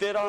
13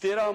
13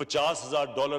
$50,000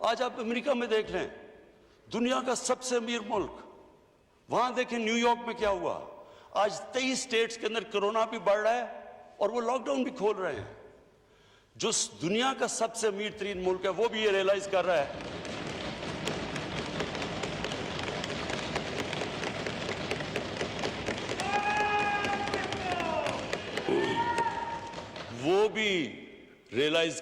آج آپ امریکہ میں دیکھ لیں, دنیا کا سب سے امیر ملک, وہاں دیکھیں نیو یارک میں کیا ہوا. آج 23 اسٹیٹس کے اندر کرونا بھی بڑھ رہا ہے اور وہ لاک ڈاؤن بھی کھول رہے ہیں. جو دنیا کا سب سے امیر ترین ملک ہے وہ بھی یہ ریئلائز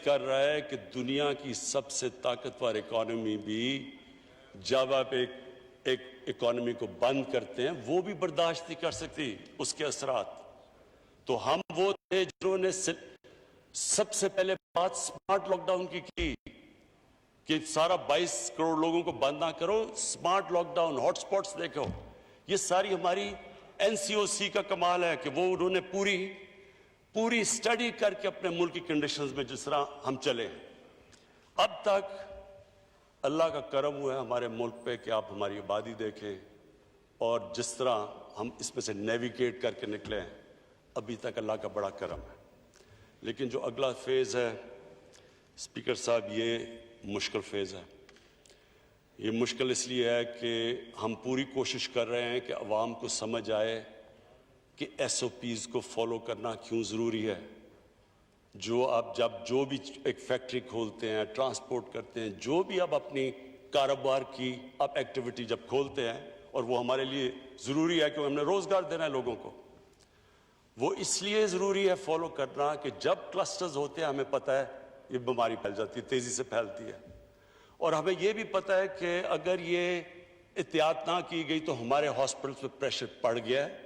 کر رہا ہے کہ دنیا کی سب سے طاقتور اکانومی بھی جب آپ ایک اکانومی کو بند کرتے ہیں وہ بھی برداشت نہیں کر سکتی اس کے اثرات. تو ہم وہ تھے جنہوں نے سب سے پہلے بات سمارٹ لاک ڈاؤن کی کہ سارا 22 کروڑ لوگوں کو بند نہ کرو, smart lockdown, hot spots دیکھو. یہ ساری ہماری NCOC کا کمال ہے کہ وہ انہوں نے پوری اسٹڈی کر کے اپنے ملک کی کنڈیشنز میں جس طرح ہم چلے ہیں. اب تک اللہ کا کرم ہوا ہے ہمارے ملک پہ کہ آپ ہماری آبادی دیکھیں اور جس طرح ہم اس میں سے نیویگیٹ کر کے نکلے ہیں, ابھی تک اللہ کا بڑا کرم ہے. لیکن جو اگلا فیز ہے اسپیکر صاحب, یہ مشکل فیز ہے. یہ مشکل اس لیے ہے کہ ہم پوری کوشش کر رہے ہیں کہ عوام کو سمجھ آئے کہ SOPs کو فالو کرنا کیوں ضروری ہے. جو آپ جو بھی ایک فیکٹری کھولتے ہیں, ٹرانسپورٹ کرتے ہیں, جو بھی آپ اپنی کاروبار کی آپ ایکٹیویٹی جب کھولتے ہیں, اور وہ ہمارے لیے ضروری ہے کہ ہم نے روزگار دینا ہے لوگوں کو, وہ اس لیے ضروری ہے فالو کرنا کہ جب کلسٹرز ہوتے ہیں ہمیں پتہ ہے یہ بیماری پھیل جاتی ہے, تیزی سے پھیلتی ہے. اور ہمیں یہ بھی پتہ ہے کہ اگر یہ احتیاط نہ کی گئی تو ہمارے ہاسپٹلس پہ پریشر پڑ گیا ہے,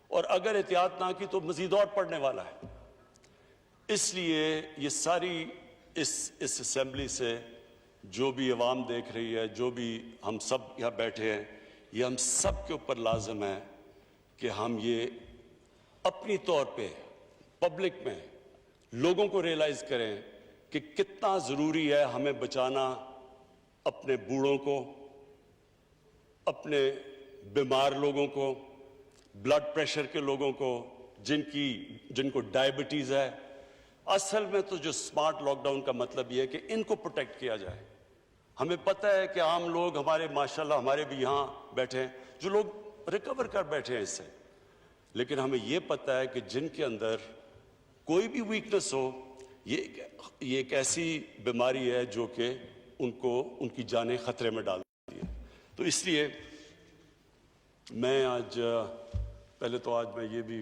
اور اگر احتیاط نہ کی تو مزید اور پڑنے والا ہے. اس لیے یہ ساری اس اسمبلی سے جو بھی عوام دیکھ رہی ہے, جو بھی ہم سب یہاں بیٹھے ہیں, یہ ہم سب کے اوپر لازم ہے کہ ہم یہ اپنی طور پہ پبلک میں لوگوں کو ریئلائز کریں کہ کتنا ضروری ہے ہمیں بچانا اپنے بوڑھوں کو, اپنے بیمار لوگوں کو, بلڈ پریشر کے لوگوں کو, جن کو ڈائبٹیز ہے. اصل میں تو جو سمارٹ لاک ڈاؤن کا مطلب یہ ہے کہ ان کو پروٹیکٹ کیا جائے. ہمیں پتہ ہے کہ عام لوگ ہمارے ماشاءاللہ ہمارے بھی یہاں بیٹھے ہیں جو لوگ ریکور کر بیٹھے ہیں اس سے, لیکن ہمیں یہ پتہ ہے کہ جن کے اندر کوئی بھی ویکنس ہو, یہ ایک ایسی بیماری ہے جو کہ ان کی جانیں خطرے میں ڈال دیتی ہے. تو اس لیے میں آج میں یہ بھی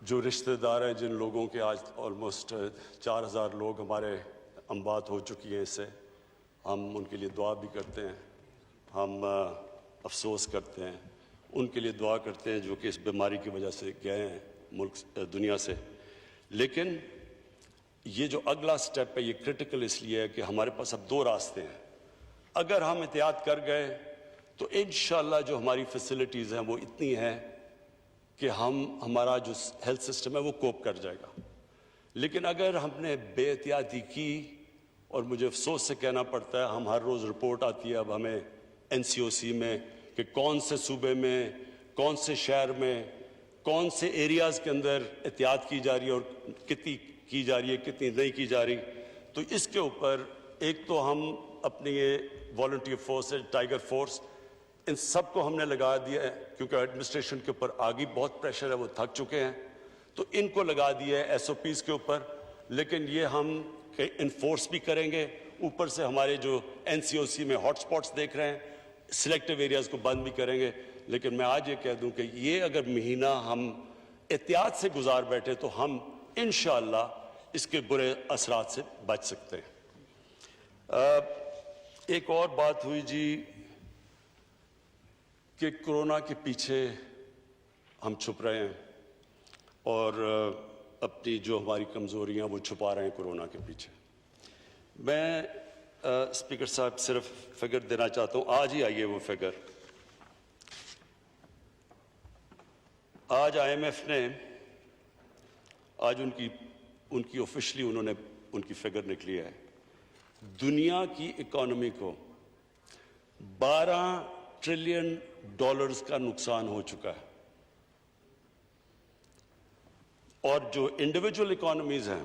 جو رشتہ دار ہیں, جن لوگوں کے آج آلموسٹ 4000 لوگ ہمارے اموات ہو چکی ہیں اس سے, ہم ان کے لیے دعا بھی کرتے ہیں, ہم افسوس کرتے ہیں, ان کے لیے دعا کرتے ہیں جو کہ اس بیماری کی وجہ سے گئے ہیں ملک دنیا سے. لیکن یہ جو اگلا سٹیپ ہے یہ کرٹیکل اس لیے ہے کہ ہمارے پاس اب 2 راستے ہیں. اگر ہم احتیاط کر گئے تو انشاءاللہ جو ہماری فیسلٹیز ہیں وہ اتنی ہیں کہ ہمارا جو ہیلتھ سسٹم ہے وہ کوپ کر جائے گا. لیکن اگر ہم نے بے احتیاطی کی, اور مجھے افسوس سے کہنا پڑتا ہے ہم ہر روز رپورٹ آتی ہے اب ہمیں NCOC میں کہ کون سے صوبے میں, کون سے شہر میں, کون سے ایریاز کے اندر احتیاط کی جا رہی ہے اور کتنی کی جا رہی ہے, کتنی نہیں کی جا رہی. تو اس کے اوپر ایک تو ہم اپنی یہ والنٹیئر فورس ہے, ٹائیگر فورس, ان سب کو ہم نے لگا دیا ہے کیونکہ ایڈمنسٹریشن کے اوپر آگے بہت پریشر ہے, وہ تھک چکے ہیں, تو ان کو لگا دیا ہے SOPs کے اوپر. لیکن یہ ہم انفورس بھی کریں گے, اوپر سے ہمارے جو NCOC میں ہاٹ سپاٹس دیکھ رہے ہیں سلیکٹیو ایریاز کو بند بھی کریں گے. لیکن میں آج یہ کہہ دوں کہ یہ اگر مہینہ ہم احتیاط سے گزار بیٹھے تو ہم انشاءاللہ اس کے برے اثرات سے بچ سکتے ہیں. ایک اور بات ہوئی جی کہ کورونا کے پیچھے ہم چھپ رہے ہیں اور اپنی جو ہماری کمزوریاں وہ چھپا رہے ہیں کورونا کے پیچھے. میں اسپیکر صاحب صرف فگر دینا چاہتا ہوں, آج ہی آئیے وہ فگر. آج IMF نے آج ان کی آفیشلی انہوں نے ان کی فگر نکلی ہے. دنیا کی اکانومی کو $12 ٹریلین کا نقصان ہو چکا ہے, اور جو انڈیویجول اکانومیز ہیں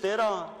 13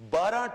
$12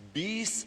$20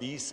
$20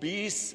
$20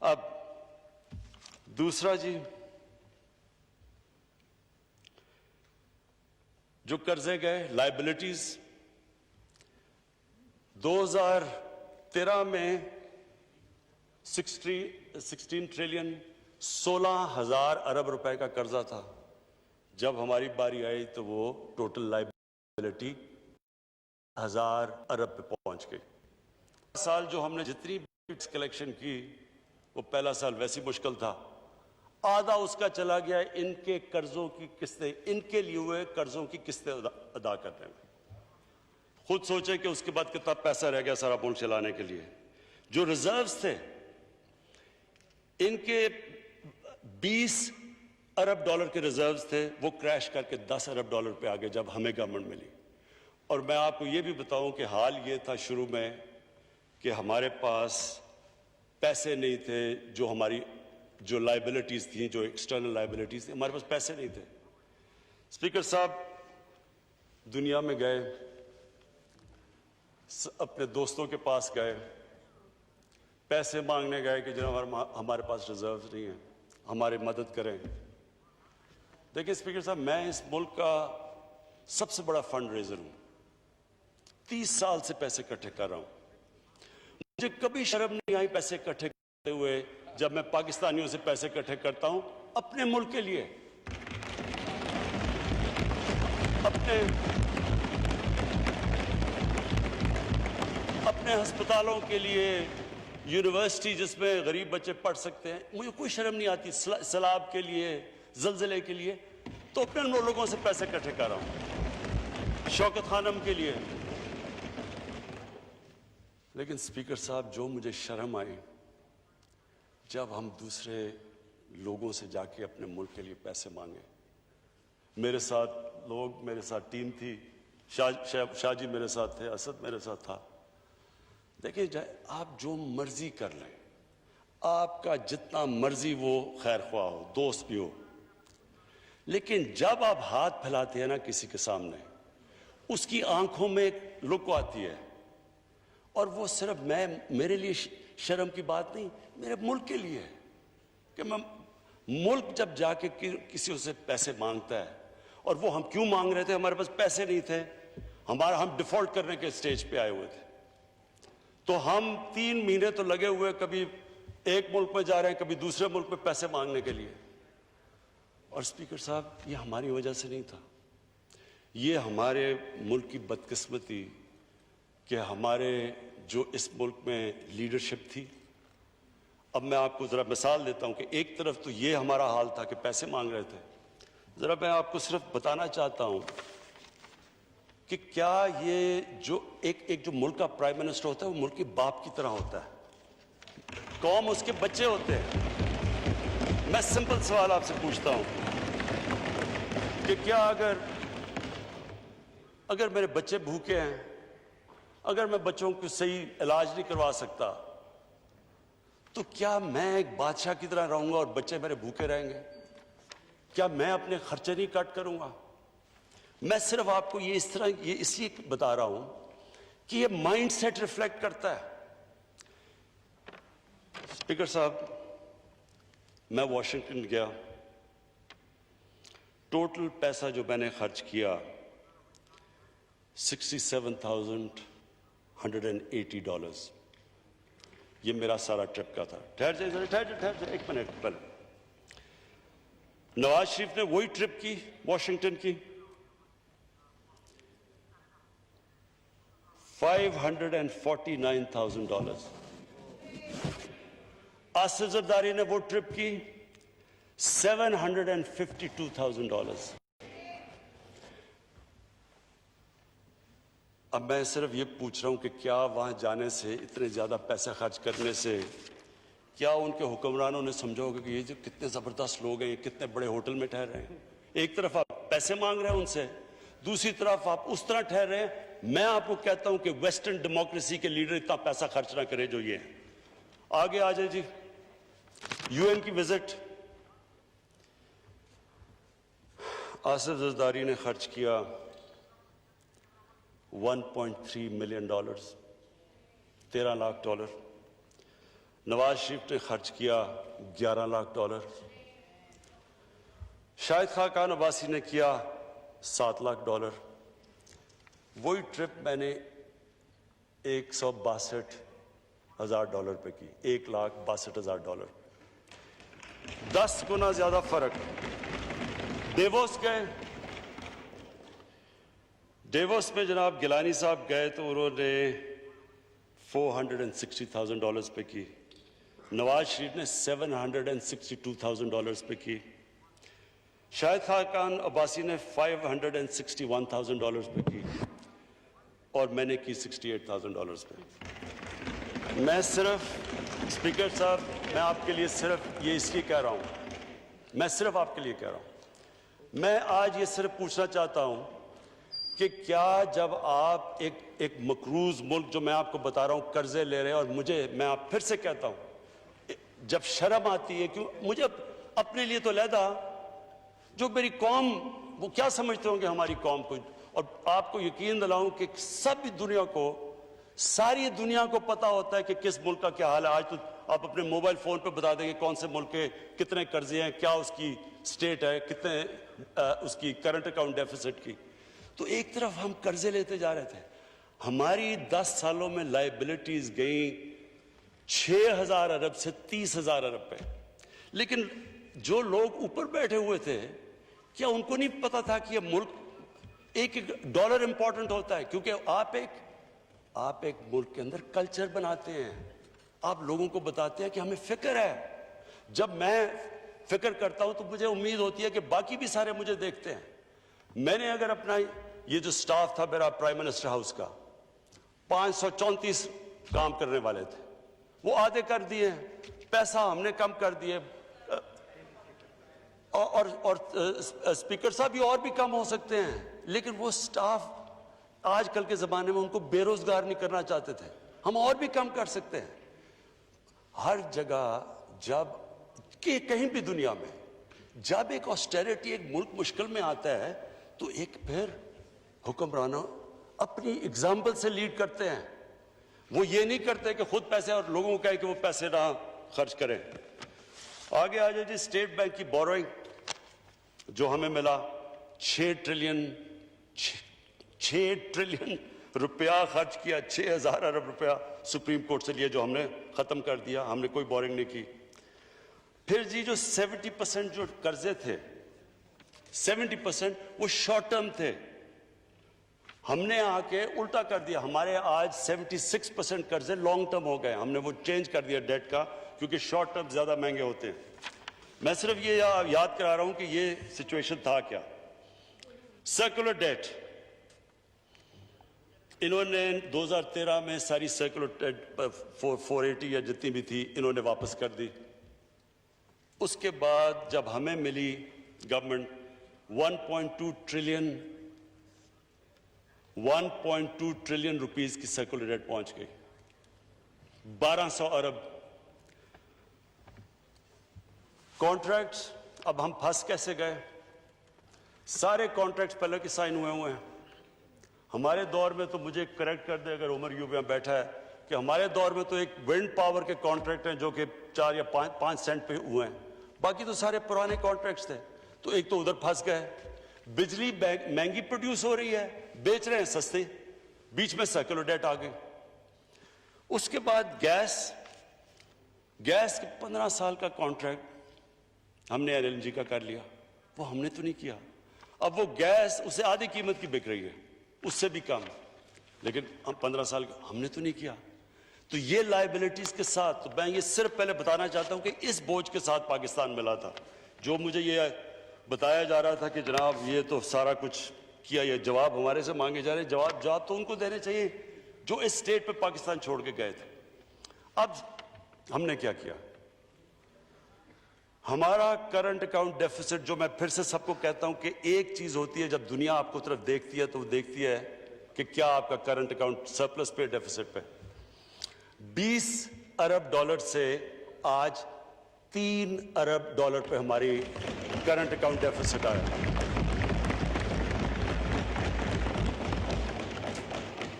اب دوسرا جی، جو قرضے گئے لائبلٹیز 2013 میں 16 ٹریلین 16,000 ارب روپے کا قرضہ تھا. جب ہماری باری آئی تو وہ ٹوٹل لائبلٹی 1,000 ارب پہ پہنچ گئی. سال جو ہم نے جتنی کلیکشن کی وہ پہلا سال ویسی مشکل تھا، آدھا اس کا چلا گیا ان کے قرضوں کی قسطیں، ان کے لیے ہوئے قرضوں کی قسطیں ادا کرنے میں. خود سوچیں کہ اس کے بعد کتنا پیسہ رہ گیا سارا ملک چلانے کے لیے. جو ریزروز تھے ان کے 20 ارب ڈالر کے ریزروز تھے، وہ کریش کر کے 10 ارب ڈالر پہ آگے جب ہمیں گورنمنٹ ملی. اور میں آپ کو یہ بھی بتاؤں کہ حال یہ تھا شروع میں کہ ہمارے پاس پیسے نہیں تھے، جو لائبلٹیز تھیں، جو ایکسٹرنل لائبلٹیز تھیں، ہمارے پاس پیسے نہیں تھے. اسپیکر صاحب دنیا میں گئے، اپنے دوستوں کے پاس گئے، پیسے مانگنے گئے کہ جناب ہمارے پاس ریزروز نہیں ہیں، ہماری مدد کریں. دیکھیں اسپیکر صاحب، میں اس ملک کا سب سے بڑا فنڈ ریزر ہوں. 30 سال سے پیسے اکٹھے کر رہا ہوں. مجھے کبھی شرم نہیں آئی پیسے اکٹھے کرتے ہوئے جب میں پاکستانیوں سے پیسے اکٹھے کرتا ہوں اپنے ملک کے لیے، اپنے ہسپتالوں کے لیے، یونیورسٹی جس میں غریب بچے پڑھ سکتے ہیں. مجھے کوئی شرم نہیں آتی. سیلاب کے لیے، زلزلے کے لیے، تو اپنے لوگوں سے پیسے اکٹھے کر رہا ہوں، شوکت خانم کے لیے. لیکن اسپیکر صاحب جو مجھے شرم آئی جب ہم دوسرے لوگوں سے جا کے اپنے ملک کے لیے پیسے مانگے. میرے ساتھ لوگ، میرے ساتھ ٹیم تھی، شاہ جی میرے ساتھ تھے، اسد میرے ساتھ تھا. دیکھیں آپ جو مرضی کر لیں، آپ کا جتنا مرضی وہ خیر خواہ ہو، دوست بھی ہو، لیکن جب آپ ہاتھ پھیلاتے ہیں نا کسی کے سامنے، اس کی آنکھوں میں ایک لک آتی ہے. اور وہ صرف میرے لیے شرم کی بات نہیں، میرے ملک کے لیے ہے کہ میں ملک جب جا کے کسی سے پیسے مانگتا ہے. اور وہ ہم کیوں مانگ رہے تھے؟ ہمارے پاس پیسے نہیں تھے، ہم ڈیفالٹ کرنے کے سٹیج پہ آئے ہوئے تھے. تو ہم 3 مہینے تو لگے ہوئے، کبھی ایک ملک میں جا رہے ہیں، کبھی دوسرے ملک میں پیسے مانگنے کے لیے. اور اسپیکر صاحب یہ ہماری وجہ سے نہیں تھا، یہ ہمارے ملک کی بدقسمتی کہ ہمارے جو اس ملک میں لیڈرشپ تھی. اب میں آپ کو ذرا مثال دیتا ہوں کہ ایک طرف تو یہ ہمارا حال تھا کہ پیسے مانگ رہے تھے. ذرا میں آپ کو صرف بتانا چاہتا ہوں کہ کیا یہ جو ایک جو ملک کا پرائم منسٹر ہوتا ہے وہ ملک کے باپ کی طرح ہوتا ہے، قوم اس کے بچے ہوتے ہیں. میں سمپل سوال آپ سے پوچھتا ہوں کہ کیا اگر میرے بچے بھوکے ہیں، اگر میں بچوں کو صحیح علاج نہیں کروا سکتا، تو کیا میں ایک بادشاہ کی طرح رہوں گا اور بچے میرے بھوکے رہیں گے؟ کیا میں اپنے خرچے نہیں کٹ کروں گا؟ میں صرف آپ کو یہ اس لیے بتا رہا ہوں کہ یہ مائنڈ سیٹ ریفلیکٹ کرتا ہے. اسپیکر صاحب میں واشنگٹن گیا، ٹوٹل پیسہ جو میں نے خرچ کیا $67,180. یہ میرا سارا ٹرپ کا تھا. ٹھہر جائے ایک منٹ پہلے. نواز شریف نے وہی ٹرپ کی واشنگٹن کی، $549,000. آصف زرداری نے وہ ٹرپ کی $752,000. اب میں صرف یہ پوچھ رہا ہوں کہ کیا وہاں جانے سے، اتنے زیادہ پیسے خرچ کرنے سے، کیا ان کے حکمرانوں نے سمجھا ہوگا کہ یہ جو کتنے زبردست لوگ ہیں، یہ کتنے بڑے ہوٹل میں ٹھہر رہے ہیں؟ ایک طرف آپ پیسے مانگ رہے ہیں ان سے، دوسری طرف آپ اس طرح ٹھہر رہے ہیں. میں آپ کو کہتا ہوں کہ ویسٹرن ڈیموکریسی کے لیڈر اتنا پیسہ خرچ نہ کرے جو یہ ہیں. آگے آ جائے جی. UN کی وزٹ، آصف زرداری نے خرچ کیا $1.3 ملین، $13 لاکھ. نواز شریف نے خرچ کیا $11 لاکھ، شاہد خاقان عباسی نے کیا $7 لاکھ۔ وہی ٹرپ میں نے $162,000 پہ کی، $1,62,000، 10 گنا زیادہ فرق۔ ڈیووس گئے، ڈیووس میں جناب گیلانی صاحب گئے تو انہوں نے $460,000 پہ کی، نواز شریف نے $762,000 پہ کی، شاہد خاقان عباسی نے $561,000 پہ کی، اور میں نے کی $68,000 پہ۔ میں صرف اسپیکر صاحب، میں آپ کے لیے صرف یہ اس لیے کہہ رہا ہوں، میں صرف آپ کے لیے کہہ رہا ہوں، میں آج یہ صرف پوچھنا چاہتا ہوں کہ کیا جب آپ ایک مقروض ملک، جو میں آپ کو بتا رہا ہوں قرضے لے رہے ہیں، اور میں آپ پھر سے کہتا ہوں جب شرم آتی ہے، کیوں مجھے اپنے لیے تو علیحدہ، جو میری قوم، وہ کیا سمجھتے ہوں گے ہماری قوم کو، اور آپ کو یقین دلاؤں کہ سب دنیا کو، ساری دنیا کو پتا ہوتا ہے کہ کس ملک کا کیا حال ہے۔ آج تو آپ اپنے موبائل فون پہ بتا دیں کہ کون سے ملک کے کتنے قرضے ہیں، کیا اس کی سٹیٹ ہے، کتنے اس کی کرنٹ اکاؤنٹ ڈیفیسٹ کی۔ تو ایک طرف ہم قرضے لیتے جا رہے تھے، ہماری 10 سالوں میں لائبلٹیز گئیں 6,000 ارب سے 30,000 ارب پہ، لیکن جو لوگ اوپر بیٹھے ہوئے تھے، کیا ان کو نہیں پتا تھا کہ یہ ملک ایک ڈالر امپورٹنٹ ہوتا ہے؟ کیونکہ آپ ایک ملک کے اندر کلچر بناتے ہیں، آپ لوگوں کو بتاتے ہیں کہ ہمیں فکر ہے۔ جب میں فکر کرتا ہوں تو مجھے امید ہوتی ہے کہ باقی بھی سارے مجھے دیکھتے ہیں۔ میں نے اگر اپنا یہ جو سٹاف تھا میرا پرائم منسٹر ہاؤس کا، 534 کام کرنے والے تھے، وہ آدھے کر دیے، پیسہ ہم نے کم کر دیے، اور اسپیکر صاحب یہ اور بھی کم ہو سکتے ہیں، لیکن وہ سٹاف آج کل کے زمانے میں ان کو بے روزگار نہیں کرنا چاہتے تھے، ہم اور بھی کم کر سکتے ہیں۔ ہر جگہ جب کہ کہیں بھی دنیا میں جب ایک آسٹیریٹی، ایک ملک مشکل میں آتا ہے تو ایک پھر حکمرانوں اپنی اگزامپل سے لیڈ کرتے ہیں، وہ یہ نہیں کرتے کہ خود پیسے اور لوگوں کو کہے کہ وہ پیسے نہ خرچ کریں۔ آگے آ جائے جی، اسٹیٹ بینک کی بورونگ جو ہمیں ملا 6 ٹریلین روپیہ خرچ کیا، 6,000 ارب روپیہ سپریم کورٹ سے لیا، جو ہم نے ختم کر دیا، ہم نے کوئی بورنگ نہیں کی۔ پھر جی جو 70% جو قرضے تھے، 70% وہ شارٹ ٹرم تھے، ہم نے آ کے الٹا کر دیا، ہمارے آج 76% قرضے لانگ ٹرم ہو گئے، ہم نے وہ چینج کر دیا ڈیٹ کا، کیونکہ شارٹ ٹرم زیادہ مہنگے ہوتے ہیں۔ میں صرف یہ یاد کرا رہا ہوں کہ یہ سچویشن تھا کیا۔ سرکولر ڈیٹ، انہوں نے 2013 میں ساری سرکولر ڈیٹ 480 یا جتنی بھی تھی انہوں نے واپس کر دی۔ اس کے بعد جب ہمیں ملی گورنمنٹ 1.2 ٹریلین روپیز کی سرکولر ڈیٹ پہنچ گئی، 1200 ارب۔ کانٹریکٹس، اب ہم پھنس کیسے گئے؟ سارے کانٹریکٹس پہلے کے سائن ہوئے ہیں۔ ہمارے دور میں تو مجھے کریکٹ کر دے اگر عمر یوں بیٹھا ہے، کہ ہمارے دور میں تو ایک ونڈ پاور کے کانٹریکٹ ہیں جو کہ 4 یا 5 سینٹ پہ ہوئے ہیں، باقی تو سارے پرانے کانٹریکٹس تھے۔ تو ایک تو ادھر پھنس گئے، بجلی مہنگی پروڈیوس ہو رہی ہے، بیچ رہے ہیں سستے، بیچ میں سرکولر ڈیٹ آ گئی۔ اس کے بعد گیس کے 15 سال کا کانٹریکٹ ہم نے LNG کا کر لیا، وہ ہم نے تو نہیں کیا۔ اب وہ گیس اسے آدھی قیمت کی بک رہی ہے، اس سے بھی کم، لیکن ہم 15 سال کا ہم نے تو نہیں کیا۔ تو یہ لائبلٹیز کے ساتھ، تو میں یہ صرف پہلے بتانا چاہتا ہوں کہ اس بوجھ کے ساتھ پاکستان ملا تھا۔ جو مجھے یہ بتایا جا رہا تھا کہ جناب یہ تو سارا کچھ کیا، یہ جواب ہمارے سے مانگے جا رہے، جواب تو ان کو دینے چاہیے جو اس سٹیٹ پہ پاکستان چھوڑ کے گئے تھے۔ اب ہم نے کیا کیا؟ ہمارا کرنٹ اکاؤنٹ ڈیفیسٹ، جو میں پھر سے سب کو کہتا ہوں کہ ایک چیز ہوتی ہے جب دنیا آپ کو طرف دیکھتی ہے تو وہ دیکھتی ہے کہ کیا آپ کا کرنٹ اکاؤنٹ سرپلس پہ ڈیفیسٹ پہ۔ 20 ارب ڈالر سے آج 3 ارب ڈالر پہ ہماری کرنٹ اکاؤنٹ ڈیفیسٹ آیا۔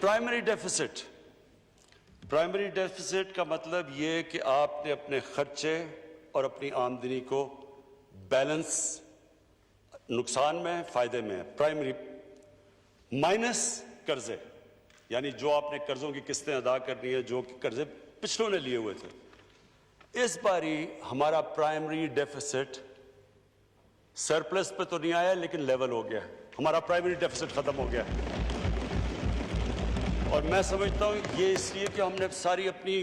پرائمری ڈیفیسٹ پرائمری ڈیفیسٹ کا مطلب یہ کہ آپ نے اپنے خرچے اور اپنی آمدنی کو بیلنس، نقصان میں فائدے میں، پرائمری مائنس قرضے، یعنی جو آپ نے قرضوں کی قسطیں ادا کرنی ہے، جو قرضے پچھلوں نے لیے ہوئے تھے۔ اس باری ہمارا پرائمری ڈیفیسٹ سرپلس پہ تو نہیں آیا لیکن لیول ہو گیا، ہمارا پرائمری ڈیفیسٹ ختم ہو گیا۔ اور میں سمجھتا ہوں یہ اس لیے کہ ہم نے ساری اپنی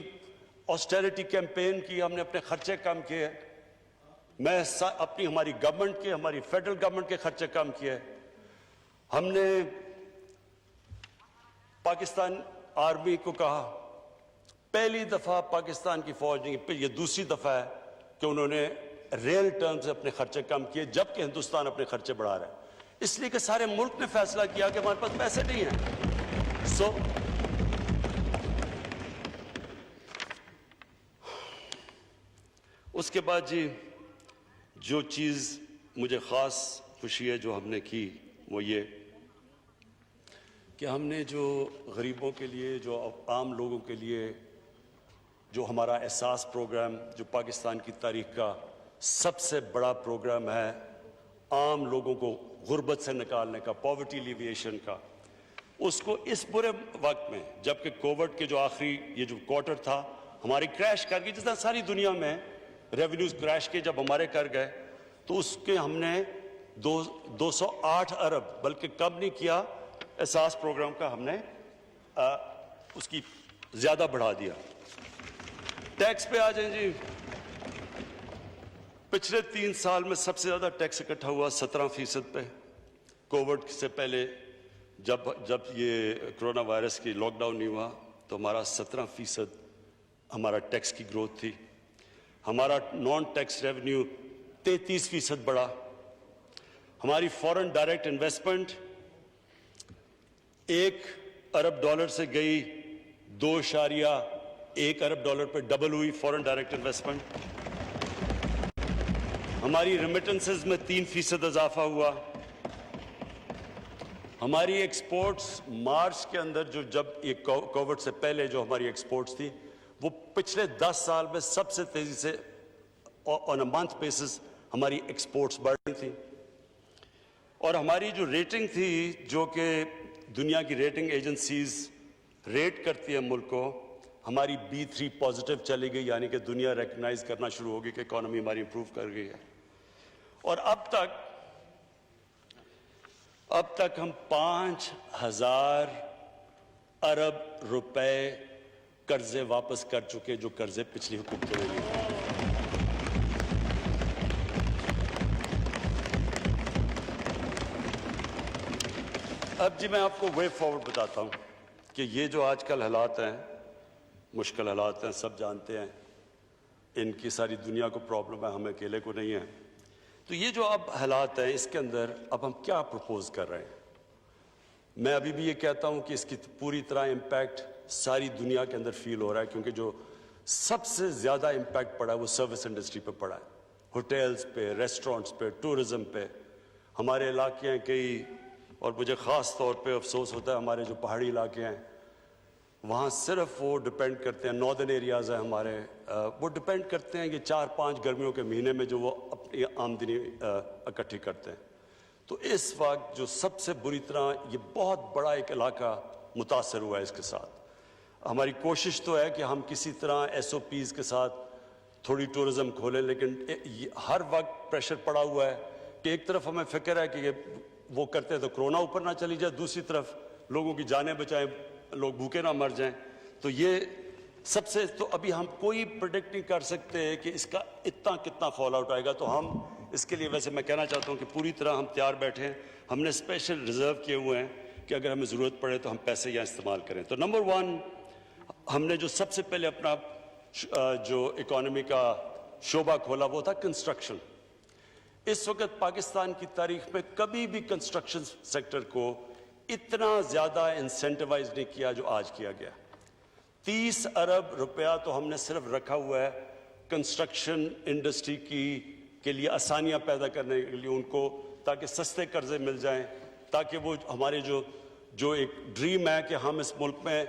آسٹیرٹی کیمپین کی، ہم نے اپنے خرچے کم کیے، میں اپنی ہماری گورنمنٹ کے، ہماری فیڈرل گورنمنٹ کے خرچے کم کیے، ہم نے پاکستان آرمی کو کہا، پہلی دفعہ پاکستان کی فوج نے، یہ دوسری دفعہ ہے کہ انہوں نے ریل ٹرم سے اپنے خرچے کم کیے، جبکہ ہندوستان اپنے خرچے بڑھا رہا ہے، اس لیے کہ سارے ملک نے فیصلہ کیا کہ ہمارے پاس پیسے نہیں ہیں۔ اس کے بعد جی جو چیز مجھے خاص خوشی ہے جو ہم نے کی وہ یہ کہ ہم نے جو غریبوں کے لیے، جو عام لوگوں کے لیے جو ہمارا احساس پروگرام، جو پاکستان کی تاریخ کا سب سے بڑا پروگرام ہے عام لوگوں کو غربت سے نکالنے کا، پاورٹی ایلیویشن کا، اس کو اس برے وقت میں، جبکہ کووڈ کے جو آخری یہ جو کوارٹر تھا ہماری کریش کر گئی، جس طرح ساری دنیا میں ریونیوز کریش کے جب ہمارے کر گئے، تو اس کے ہم نے 208 ارب بلکہ کم نہیں کیا، احساس پروگرام کا ہم نے اس کی زیادہ بڑھا دیا۔ ٹیکس پہ آ جائیں جی، پچھلے 3 سال میں سب سے زیادہ ٹیکس اکٹھا ہوا 17% پہ۔ کووڈ سے پہلے جب یہ کرونا وائرس کی لاک ڈاؤن نہیں ہوا تو ہمارا 17% ہمارا ٹیکس کی گروتھ تھی، ہمارا نان ٹیکس ریونیو 33% بڑھا، ہماری فورن ڈائریکٹ انویسٹمنٹ $1 ارب سے گئی $2.1 ارب پہ ڈبل ہوئی فورن ڈائریکٹ انویسٹمنٹ، ہماری ریمیٹنسز میں 3% اضافہ ہوا، ہماری ایکسپورٹس مارچ کے اندر جب یہ کووڈ سے پہلے جو ہماری ایکسپورٹس تھی وہ پچھلے 10 سال میں سب سے تیزی سے آن اے منتھ بیسس ہماری ایکسپورٹس بڑھ رہی تھی، اور ہماری جو ریٹنگ تھی، جو کہ دنیا کی ریٹنگ ایجنسیز ریٹ کرتی ہے ملک کو، ہماری B3 پازیٹیو چلی گئی، یعنی کہ دنیا ریکگنائز کرنا شروع ہوگی کہ اکانومی ہماری امپروو کر گئی ہے۔ اور اب تک ہم 5,000 ارب روپے قرضے واپس کر چکے، جو قرضے پچھلی حکومتوں نے لیے۔ اب جی میں آپ کو وے فارورڈ بتاتا ہوں کہ یہ جو آج کل حالات ہیں، مشکل حالات ہیں، سب جانتے ہیں، ان کی ساری دنیا کو پرابلم ہے، ہمیں اکیلے کو نہیں ہے۔ تو یہ جو اب حالات ہیں اس کے اندر اب ہم کیا پروپوز کر رہے ہیں؟ میں ابھی بھی یہ کہتا ہوں کہ اس کی پوری طرح امپیکٹ ساری دنیا کے اندر فیل ہو رہا ہے، کیونکہ جو سب سے زیادہ امپیکٹ پڑا ہے وہ سروس انڈسٹری پہ پڑا ہے، ہوٹلز پہ، ریسٹورنٹس پہ، ٹورزم پہ۔ ہمارے علاقے ہیں کئی، اور مجھے خاص طور پہ افسوس ہوتا ہے ہمارے جو پہاڑی علاقے ہیں وہاں صرف وہ ڈپینڈ کرتے ہیں، ناردرن ایریاز ہیں ہمارے، وہ ڈپینڈ کرتے ہیں کہ 4-5 گرمیوں کے مہینے میں جو وہ اپنی آمدنی اکٹھی کرتے ہیں۔ تو اس وقت جو سب سے بری طرح یہ بہت بڑا ایک علاقہ متاثر ہوا ہے اس کے ساتھ۔ ہماری کوشش تو ہے کہ ہم کسی طرح SOPs کے ساتھ تھوڑی ٹورزم کھولیں، لیکن ہر وقت پریشر پڑا ہوا ہے کہ ایک طرف ہمیں فکر ہے کہ یہ وہ کرتے ہیں تو کرونا اوپر نہ چلی جائے، دوسری طرف لوگوں کی جانیں بچائیں، لوگ بھوکے نہ مر جائیں۔ تو یہ سب سے، تو ابھی ہم کوئی پریڈکٹ نہیں کر سکتے کہ اس کا کتنا فال آؤٹ آئے گا۔ تو ہم اس کے لیے، ویسے میں کہنا چاہتا ہوں کہ پوری طرح ہم تیار بیٹھے ہیں، ہم نے اسپیشل ریزرو کیے ہوئے ہیں کہ اگر ہمیں ضرورت پڑے تو ہم پیسے یہاں استعمال کریں۔ تو نمبر 1 ہم نے جو سب سے پہلے اپنا جو اکانومی کا شعبہ کھولا وہ تھا کنسٹرکشن۔ اس وقت پاکستان کی تاریخ میں کبھی بھی کنسٹرکشن سیکٹر کو اتنا زیادہ انسینٹیوائز نہیں کیا جو آج کیا گیا۔ 30 ارب روپیہ تو ہم نے صرف رکھا ہوا ہے کنسٹرکشن انڈسٹری کے لیے آسانیاں پیدا کرنے کے لیے، ان کو تاکہ سستے قرضے مل جائیں، تاکہ وہ ہمارے جو ایک ڈریم ہے کہ ہم اس ملک میں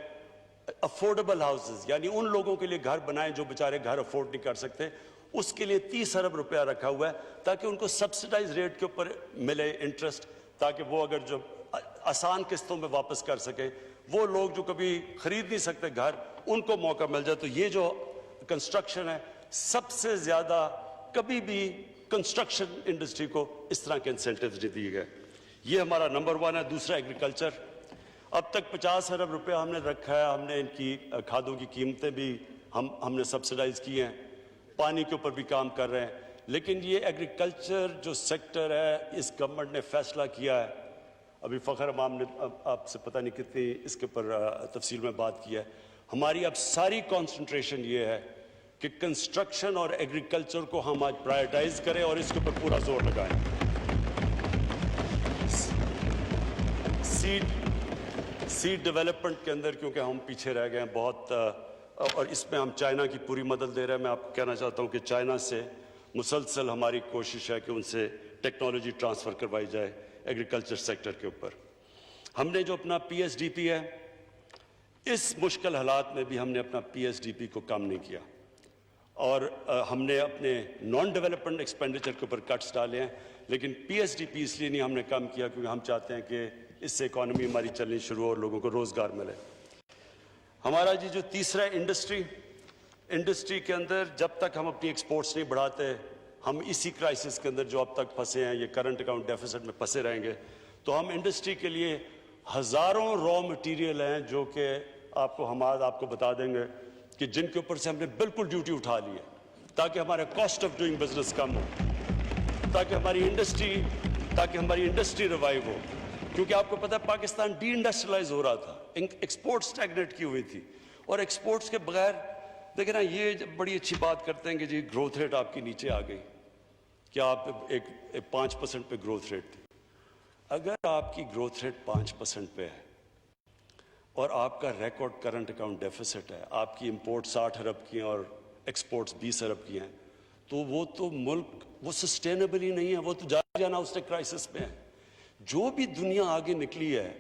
افورڈیبل ہاؤسز، یعنی ان لوگوں کے لیے گھر بنائیں جو بیچارے گھر افورڈ نہیں کر سکتے، اس کے لیے 30 ارب روپیہ رکھا ہوا ہے تاکہ ان کو سبسڈائز ریٹ کے اوپر ملے انٹرسٹ، تاکہ وہ اگر جو آسان قسطوں میں واپس کر سکے، وہ لوگ جو کبھی خرید نہیں سکتے گھر، ان کو موقع مل جائے۔ تو یہ جو کنسٹرکشن ہے، سب سے زیادہ کبھی بھی کنسٹرکشن انڈسٹری کو اس طرح کے انسینٹیوز نہیں دیے گئے۔ یہ ہمارا نمبر 1 ہے۔ دوسرا ایگریکلچر، اب تک 50 ارب روپیہ ہم نے رکھا ہے، ہم نے ان کی کھادوں کی قیمتیں بھی ہم نے سبسڈائز کی ہیں، پانی کے اوپر بھی کام کر رہے ہیں، لیکن یہ ایگریکلچر جو سیکٹر ہے، اس گورنمنٹ نے فیصلہ کیا ہے، ابھی فخر امام نے آپ سے پتہ نہیں کتنی اس کے اوپر تفصیل میں بات کی ہے، ہماری اب ساری کانسنٹریشن یہ ہے کہ کنسٹرکشن اور ایگریکلچر کو ہم آج پرائیورٹائز کریں اور اس کے اوپر پورا زور لگائیں۔ سیڈ ڈیولپمنٹ کے اندر کیونکہ ہم پیچھے رہ گئے ہیں بہت، اور اس میں ہم چائنا کی پوری مدد دے رہے ہیں۔ میں آپ کو کہنا چاہتا ہوں کہ چائنا سے مسلسل ہماری کوشش ہے کہ ان سے ٹیکنالوجی ٹرانسفر کروائی جائے ایگریکلچر سیکٹر کے اوپر۔ ہم نے جو اپنا پی ایس ڈی پی ہے، اس مشکل حالات میں بھی ہم نے اپنا پی ایس ڈی پی کو کم نہیں کیا، اور ہم نے اپنے نان ڈیولپمنٹ ایکسپینڈیچر کے اوپر کٹس ڈالے ہیں، لیکن پی ایس ڈی پی اس لیے نہیں ہم نے کم کیا کیونکہ ہم چاہتے ہیں کہ اس سے اکانومی ہماری چلنی شروع ہو اور لوگوں کو روزگار ملے۔ ہمارا جو تیسرا انڈسٹری کے اندر جب تک ہم اپنی ایکسپورٹس نہیں بڑھاتے، ہم اسی کرائسس کے اندر جو اب تک پھنسے ہیں، یہ کرنٹ اکاؤنٹ ڈیفیسٹ میں پھنسے رہیں گے۔ تو ہم انڈسٹری کے لیے ہزاروں را مٹیریل ہیں جو کہ آپ کو بتا دیں گے کہ جن کے اوپر سے ہم نے بالکل ڈیوٹی اٹھا لی ہے تاکہ ہمارا کاسٹ آف ڈوئنگ بزنس کم ہو، تاکہ ہماری انڈسٹری ریوائیو ہو، کیونکہ آپ کو پتہ ہے پاکستان ڈی انڈسٹریلائز ہو رہا تھا، ایکسپورٹ سٹیگنیٹ کی ہوئی تھی، اور ایکسپورٹس کے بغیر دیکھیں نا، یہ بڑی اچھی بات کرتے ہیں کہ جی گروتھ ریٹ آپ کی نیچے آ گئی، کہ آپ ایک 5% پہ گروتھ ریٹ تھی۔ اگر آپ کی گروتھ ریٹ 5% پہ ہے اور آپ کا ریکارڈ کرنٹ اکاؤنٹ ڈیفیسٹ ہے، آپ کی امپورٹ 60 ارب کی ہیں اور ایکسپورٹس 20 ارب کی ہیں، تو وہ ملک وہ سسٹینیبل ہی نہیں ہے، وہ تو جانا اس نے کرائسس میں ہے۔ جو بھی دنیا آگے نکلی ہے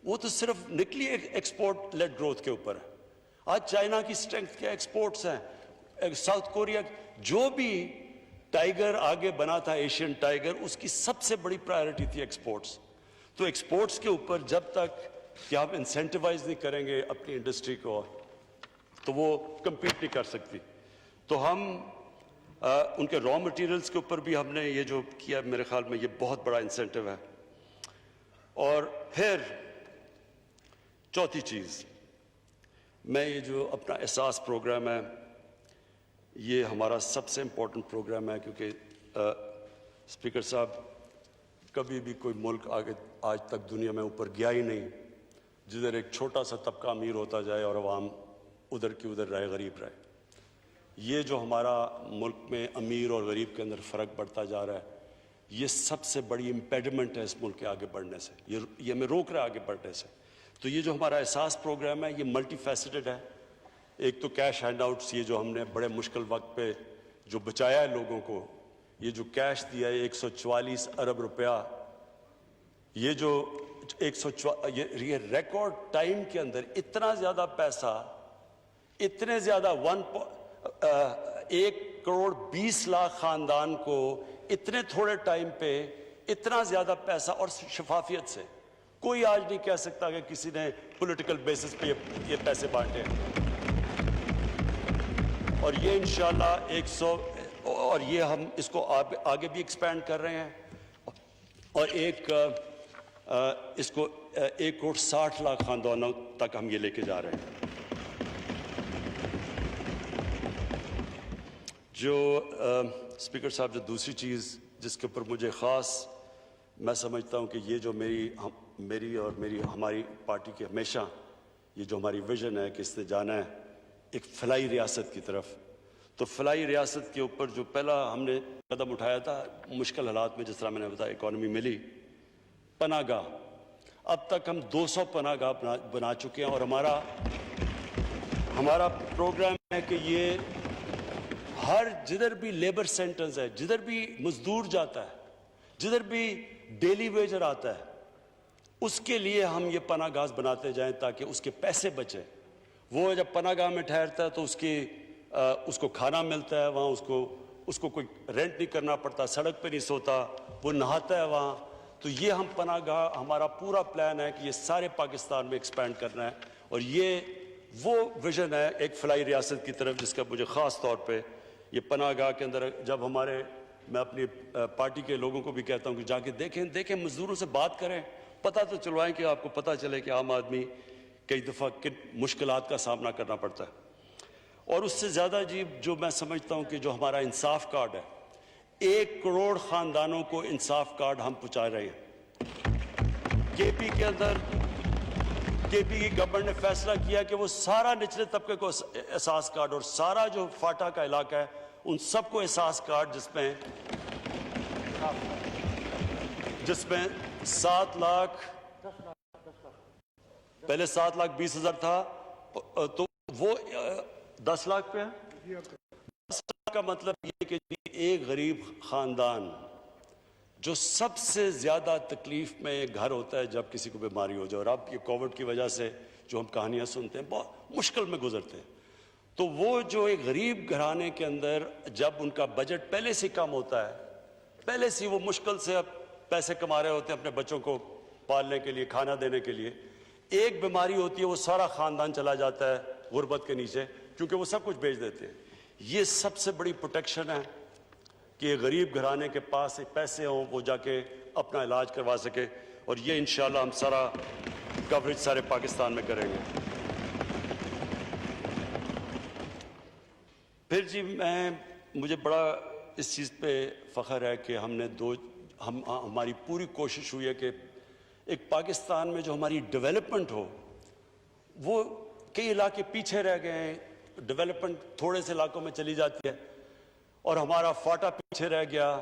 وہ تو صرف نکلی ایکسپورٹ لیڈ گروتھ کے اوپر ہے۔ آج چائنا کی اسٹرینتھ کیا ایکسپورٹس ہیں، ساؤتھ کوریا، جو بھی ٹائیگر آگے بنا تھا ایشین ٹائیگر، اس کی سب سے بڑی پرائیورٹی تھی ایکسپورٹس۔ تو ایکسپورٹس کے اوپر جب تک کہ آپ انسینٹیوائز نہیں کریں گے اپنی انڈسٹری کو، تو وہ کمپیٹ نہیں کر سکتی۔ تو ہم ان کے را مٹیریلز کے اوپر بھی ہم نے یہ جو کیا، میرے خیال میں یہ بہت بڑا انسینٹیو ہے۔ اور پھر چوتھی چیز، میں یہ جو اپنا احساس پروگرام ہے، یہ ہمارا سب سے امپورٹنٹ پروگرام ہے، کیونکہ اسپیکر صاحب، کبھی بھی کوئی ملک آج تک دنیا میں اوپر گیا ہی نہیں جدھر ایک چھوٹا سا طبقہ امیر ہوتا جائے اور عوام ادھر کی ادھر رہے، غریب رہے۔ یہ جو ہمارا ملک میں امیر اور غریب کے اندر فرق بڑھتا جا رہا ہے، یہ سب سے بڑی امپیڈمنٹ ہے اس ملک کے آگے بڑھنے سے، یہ ہمیں روک رہا ہے آگے بڑھنے سے۔ تو یہ جو ہمارا احساس پروگرام ہے، یہ ملٹی فیسٹڈ ہے۔ ایک تو کیش ہینڈ آؤٹس، یہ جو ہم نے بڑے مشکل وقت پہ جو بچایا ہے لوگوں کو، یہ جو کیش دیا ہے 144 ارب روپیہ، یہ جو یہ ریکارڈ ٹائم کے اندر اتنا زیادہ پیسہ، اتنے زیادہ 1 کروڑ 20 لاکھ خاندان کو اتنے تھوڑے ٹائم پہ اتنا زیادہ پیسہ اور شفافیت سے، کوئی آج نہیں کہہ سکتا کہ کسی نے پولیٹیکل بیسس پہ یہ پیسے بانٹے ہیں۔ اور یہ انشاءاللہ 100، اور یہ ہم اس کو آگے بھی ایکسپینڈ کر رہے ہیں، اور اس کو 1 کروڑ 60 لاکھ خاندانوں تک ہم یہ لے کے جا رہے ہیں۔ جو اسپیکر صاحب، جو دوسری چیز جس کے اوپر مجھے خاص میں سمجھتا ہوں کہ یہ جو میری اور ہماری پارٹی کی ہمیشہ یہ جو ہماری ویژن ہے کہ اس نے جانا ہے ایک فلاحی ریاست کی طرف، تو فلاحی ریاست کے اوپر جو پہلا ہم نے قدم اٹھایا تھا مشکل حالات میں، جس طرح میں نے بتایا اکانومی ملی، پناہ گاہ، اب تک ہم 200 پناہ گاہ بنا چکے ہیں، اور ہمارا پروگرام ہے کہ یہ جدھر بھی لیبر سینٹرز ہے، جدھر بھی مزدور جاتا ہے، جدھر بھی ڈیلی ویجر آتا ہے، اس کے لیے ہم یہ پناہ گاہ بناتے جائیں تاکہ اس کے پیسے بچیں وہ جب پناہ گاہ میں ٹھہرتا ہے تو اس کو کھانا ملتا ہے وہاں، اس کو کوئی رینٹ نہیں کرنا پڑتا، سڑک پہ نہیں سوتا، وہ نہاتا ہے وہاں. تو یہ ہم پناہ گاہ، ہمارا پورا پلان ہے کہ یہ سارے پاکستان میں ایکسپینڈ کرنا ہے. اور یہ وہ ویژن ہے ایک فلاحی ریاست کی طرف جس کا مجھے خاص طور پہ یہ پناہ گاہ کے اندر جب میں اپنی پارٹی کے لوگوں کو بھی کہتا ہوں کہ جا کے دیکھیں مزدوروں سے بات کریں، پتہ تو چلوائیں کہ آپ کو پتہ چلے کہ عام آدمی کئی دفعہ کن مشکلات کا سامنا کرنا پڑتا ہے. اور اس سے زیادہ عجیب جو میں سمجھتا ہوں کہ جو ہمارا انصاف کارڈ ہے، 1 کروڑ خاندانوں کو انصاف کارڈ ہم پہنچا رہے ہیں. کے پی کے اندر کے پی کی گورنمنٹ نے فیصلہ کیا کہ وہ سارا نچلے طبقے کو احساس کارڈ اور سارا جو فاٹا کا علاقہ ہے ان سب کو احساس کارڈ جس میں 7 لاکھ پہلے 7,20,000 تھا تو وہ 10 لاکھ پہ ہے. 10 لاکھ کا مطلب یہ کہ ایک غریب خاندان جو سب سے زیادہ تکلیف میں گھر ہوتا ہے جب کسی کو بیماری ہو جائے، اور اب یہ کووڈ کی وجہ سے جو ہم کہانیاں سنتے ہیں بہت مشکل میں گزرتے ہیں، تو وہ جو ایک غریب گھرانے کے اندر جب ان کا بجٹ پہلے سے کم ہوتا ہے، پہلے سے وہ مشکل سے اب پیسے کما رہے ہوتے ہیں اپنے بچوں کو پالنے کے لیے، کھانا دینے کے لیے، ایک بیماری ہوتی ہے وہ سارا خاندان چلا جاتا ہے غربت کے نیچے کیونکہ وہ سب کچھ بیچ دیتے ہیں. یہ سب سے بڑی پروٹیکشن ہے کہ غریب گھرانے کے پاس پیسے ہوں وہ جا کے اپنا علاج کروا سکے. اور یہ انشاءاللہ ہم سارا کوریج سارے پاکستان میں کریں گے. پھر جی مجھے بڑا اس چیز پہ فخر ہے کہ ہماری پوری کوشش ہوئی ہے کہ ایک پاکستان میں جو ہماری ڈیولپمنٹ ہو، وہ کئی علاقے پیچھے رہ گئے ہیں، ڈیولپمنٹ تھوڑے سے علاقوں میں چلی جاتی ہے اور ہمارا فاٹا پیچھے رہ گیا،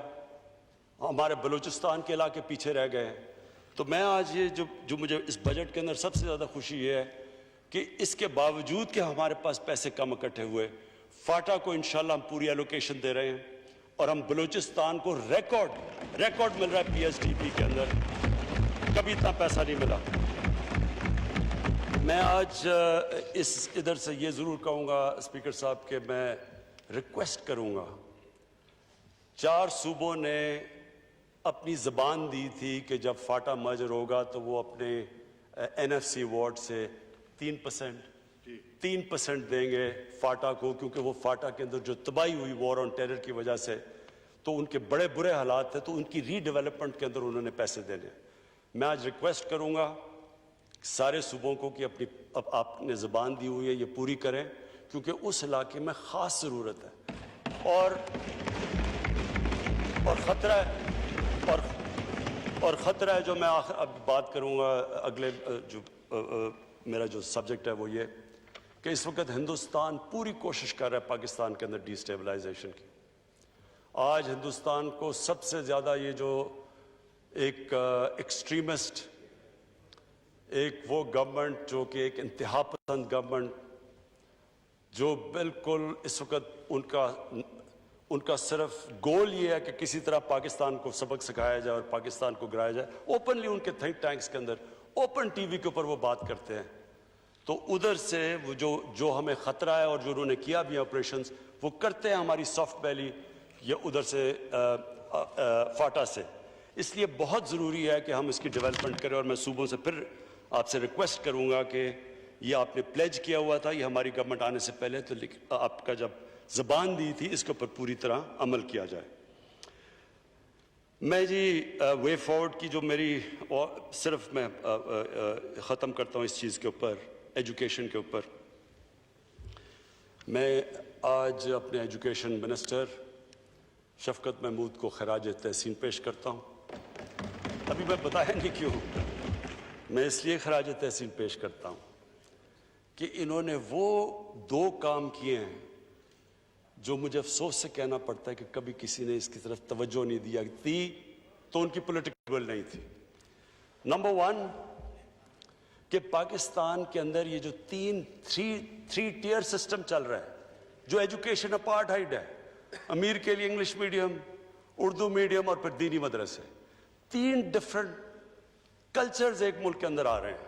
ہمارے بلوچستان کے علاقے پیچھے رہ گئے. تو میں آج یہ جو مجھے اس بجٹ کے اندر سب سے زیادہ خوشی یہ ہے کہ اس کے باوجود کہ ہمارے پاس پیسے کم اکٹھے ہوئے، فاٹا کو انشاءاللہ ہم پوری ایلوکیشن دے رہے ہیں اور ہم بلوچستان کو ریکارڈ مل رہا ہے پی ایس ڈی پی کے اندر، کبھی اتنا پیسہ نہیں ملا. میں آج ادھر سے یہ ضرور کہوں گا اسپیکر صاحب کہ میں ریکویسٹ کروں گا، 4 صوبوں نے اپنی زبان دی تھی کہ جب فاٹا مرجر ہوگا تو وہ اپنے این ایف سی وارڈ سے 3% دیں گے فاٹا کو، کیونکہ وہ فاٹا کے اندر جو تباہی ہوئی وار آن ٹیرر کی وجہ سے تو ان کے بڑے برے حالات تھے، تو ان کی ری ڈیولپمنٹ کے اندر انہوں نے پیسے دینے. میں آج ریکویسٹ کروں گا سارے صوبوں کو کہ آپ نے زبان دی ہوئی ہے یہ پوری کریں، کیونکہ اس علاقے میں خاص ضرورت ہے اور خطرہ ہے جو میں اب بات کروں گا. اگلے جو میرا جو سبجیکٹ ہے وہ یہ کہ اس وقت ہندوستان پوری کوشش کر رہا ہے پاکستان کے اندر ڈی اسٹیبلائزیشن کی. آج ہندوستان کو سب سے زیادہ یہ جو ایک ایکسٹریمسٹ، ایک وہ گورنمنٹ جو کہ ایک انتہا پسند گورنمنٹ جو بالکل اس وقت ان کا صرف گول یہ ہے کہ کسی طرح پاکستان کو سبق سکھایا جائے اور پاکستان کو گرایا جائے. اوپنلی ان کے تھنک ٹینکس کے اندر اوپن ٹی وی کے اوپر وہ بات کرتے ہیں. تو ادھر سے وہ جو ہمیں خطرہ ہے اور جو انہوں نے کیا بھی آپریشنز وہ کرتے ہیں ہماری سافٹ ویلی یا ادھر سے فاٹا سے. اس لیے بہت ضروری ہے کہ ہم اس کی ڈیولپمنٹ کریں. اور میں صوبوں سے پھر آپ سے ریکویسٹ کروں گا کہ یہ آپ نے پلیج کیا ہوا تھا، یہ ہماری گورنمنٹ آنے سے پہلے، تو آپ کا جب زبان دی تھی اس کے اوپر پوری طرح عمل کیا جائے. میں جی وے فارورڈ کی جو میری صرف میں ختم کرتا ہوں اس چیز کے اوپر، ایجوکیشن کے اوپر. میں آج اپنے ایجوکیشن منسٹر شفقت محمود کو خراج تحسین پیش کرتا ہوں. ابھی میں بتایا نہیں کیوں، میں اس لیے خراج تحسین پیش کرتا ہوں کہ انہوں نے وہ 2 کام کیے ہیں جو مجھے افسوس سے کہنا پڑتا ہے کہ کبھی کسی نے اس کی طرف توجہ نہیں دیا تھی تو ان کی پولیٹیکل نہیں تھی. نمبر 1 کہ پاکستان کے اندر یہ جو 3 ٹیئر سسٹم چل رہا ہے، جو ایجوکیشن اپارٹھائڈ ہے، امیر کے لیے انگلش میڈیم، اردو میڈیم اور پھر دینی مدرسے، 3 ڈفرنٹ کلچرز ایک ملک کے اندر آ رہے ہیں.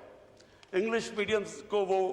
انگلش میڈیم کو وہ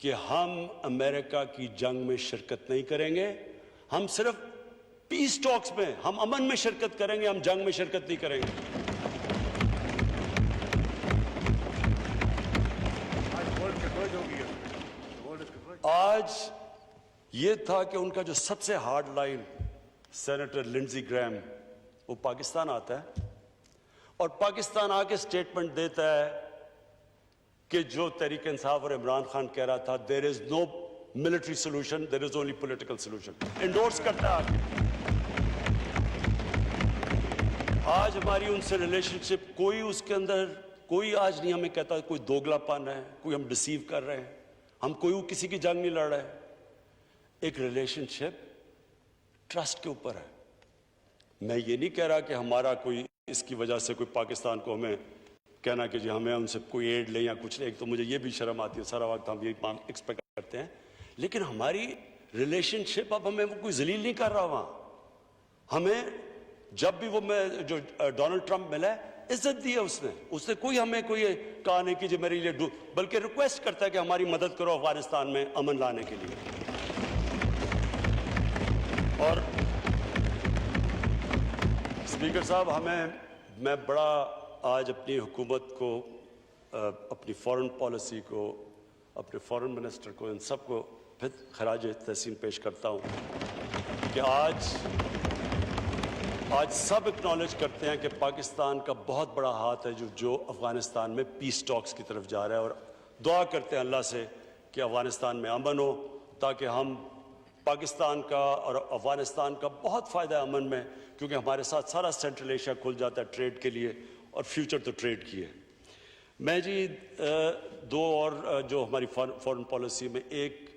کہ ہم امریکہ کی جنگ میں شرکت نہیں کریں گے. ہم صرف پیس ٹاکس میں، ہم امن میں شرکت کریں گے، ہم جنگ میں شرکت نہیں کریں گے. آج یہ تھا کہ ان کا جو سب سے ہارڈ لائن سینیٹر لنڈزی گریم وہ پاکستان آتا ہے اور پاکستان آ کے سٹیٹمنٹ دیتا ہے کہ جو تحریک انصاف اور عمران خان کہہ رہا تھا there is no military solution, there is only political solution, endorse کرتا ہے. آج ہماری ان سے ریلیشن شپ کوئی اس کے اندر کوئی آج نہیں ہمیں کہتا کوئی دوگلا پن ہے، کوئی ہم ڈسیو کر رہے ہیں، ہم کوئی کسی کی جنگ نہیں لڑ رہے. ایک ریلیشن شپ ٹرسٹ کے اوپر ہے. میں یہ نہیں کہہ رہا کہ ہمارا کوئی اس کی وجہ سے کوئی پاکستان کو ہمیں کہنا کہ جی ہمیں ان سے کوئی ایڈ لیں یا کچھ لیں. ایک تو مجھے یہ بھی شرم آتی ہے، سارا وقت ہم یہ ایکسپیکٹ کرتے ہیں، لیکن ہماری ریلیشن شپ اب ہمیں وہ کوئی ذلیل نہیں کر رہا. وہاں ہمیں جب بھی وہ میں جو ڈونلڈ ٹرمپ ملا ہے عزت دی ہے، اس نے کوئی ہمیں کوئی کہا نہیں کہ جی میرے لیے بلکہ ریکویسٹ کرتا ہے کہ ہماری مدد کرو افغانستان میں امن لانے کے لیے. اور اسپیکر صاحب میں بڑا آج اپنی حکومت کو، اپنی فورن پالیسی کو، اپنے فورن منسٹر کو، ان سب کو پھر خراج تحسین پیش کرتا ہوں کہ آج سب اکنالج کرتے ہیں کہ پاکستان کا بہت بڑا ہاتھ ہے جو افغانستان میں پیس ٹاکس کی طرف جا رہا ہے، اور دعا کرتے ہیں اللہ سے کہ افغانستان میں امن ہو تاکہ ہم پاکستان کا اور افغانستان کا بہت فائدہ ہے امن میں، کیونکہ ہمارے ساتھ سارا سینٹرل ایشیا کھل جاتا ہے ٹریڈ کے لیے، اور فیوچر تو ٹریڈ کی ہے. میں جی دو اور جو ہماری فورن پالیسی میں، ایک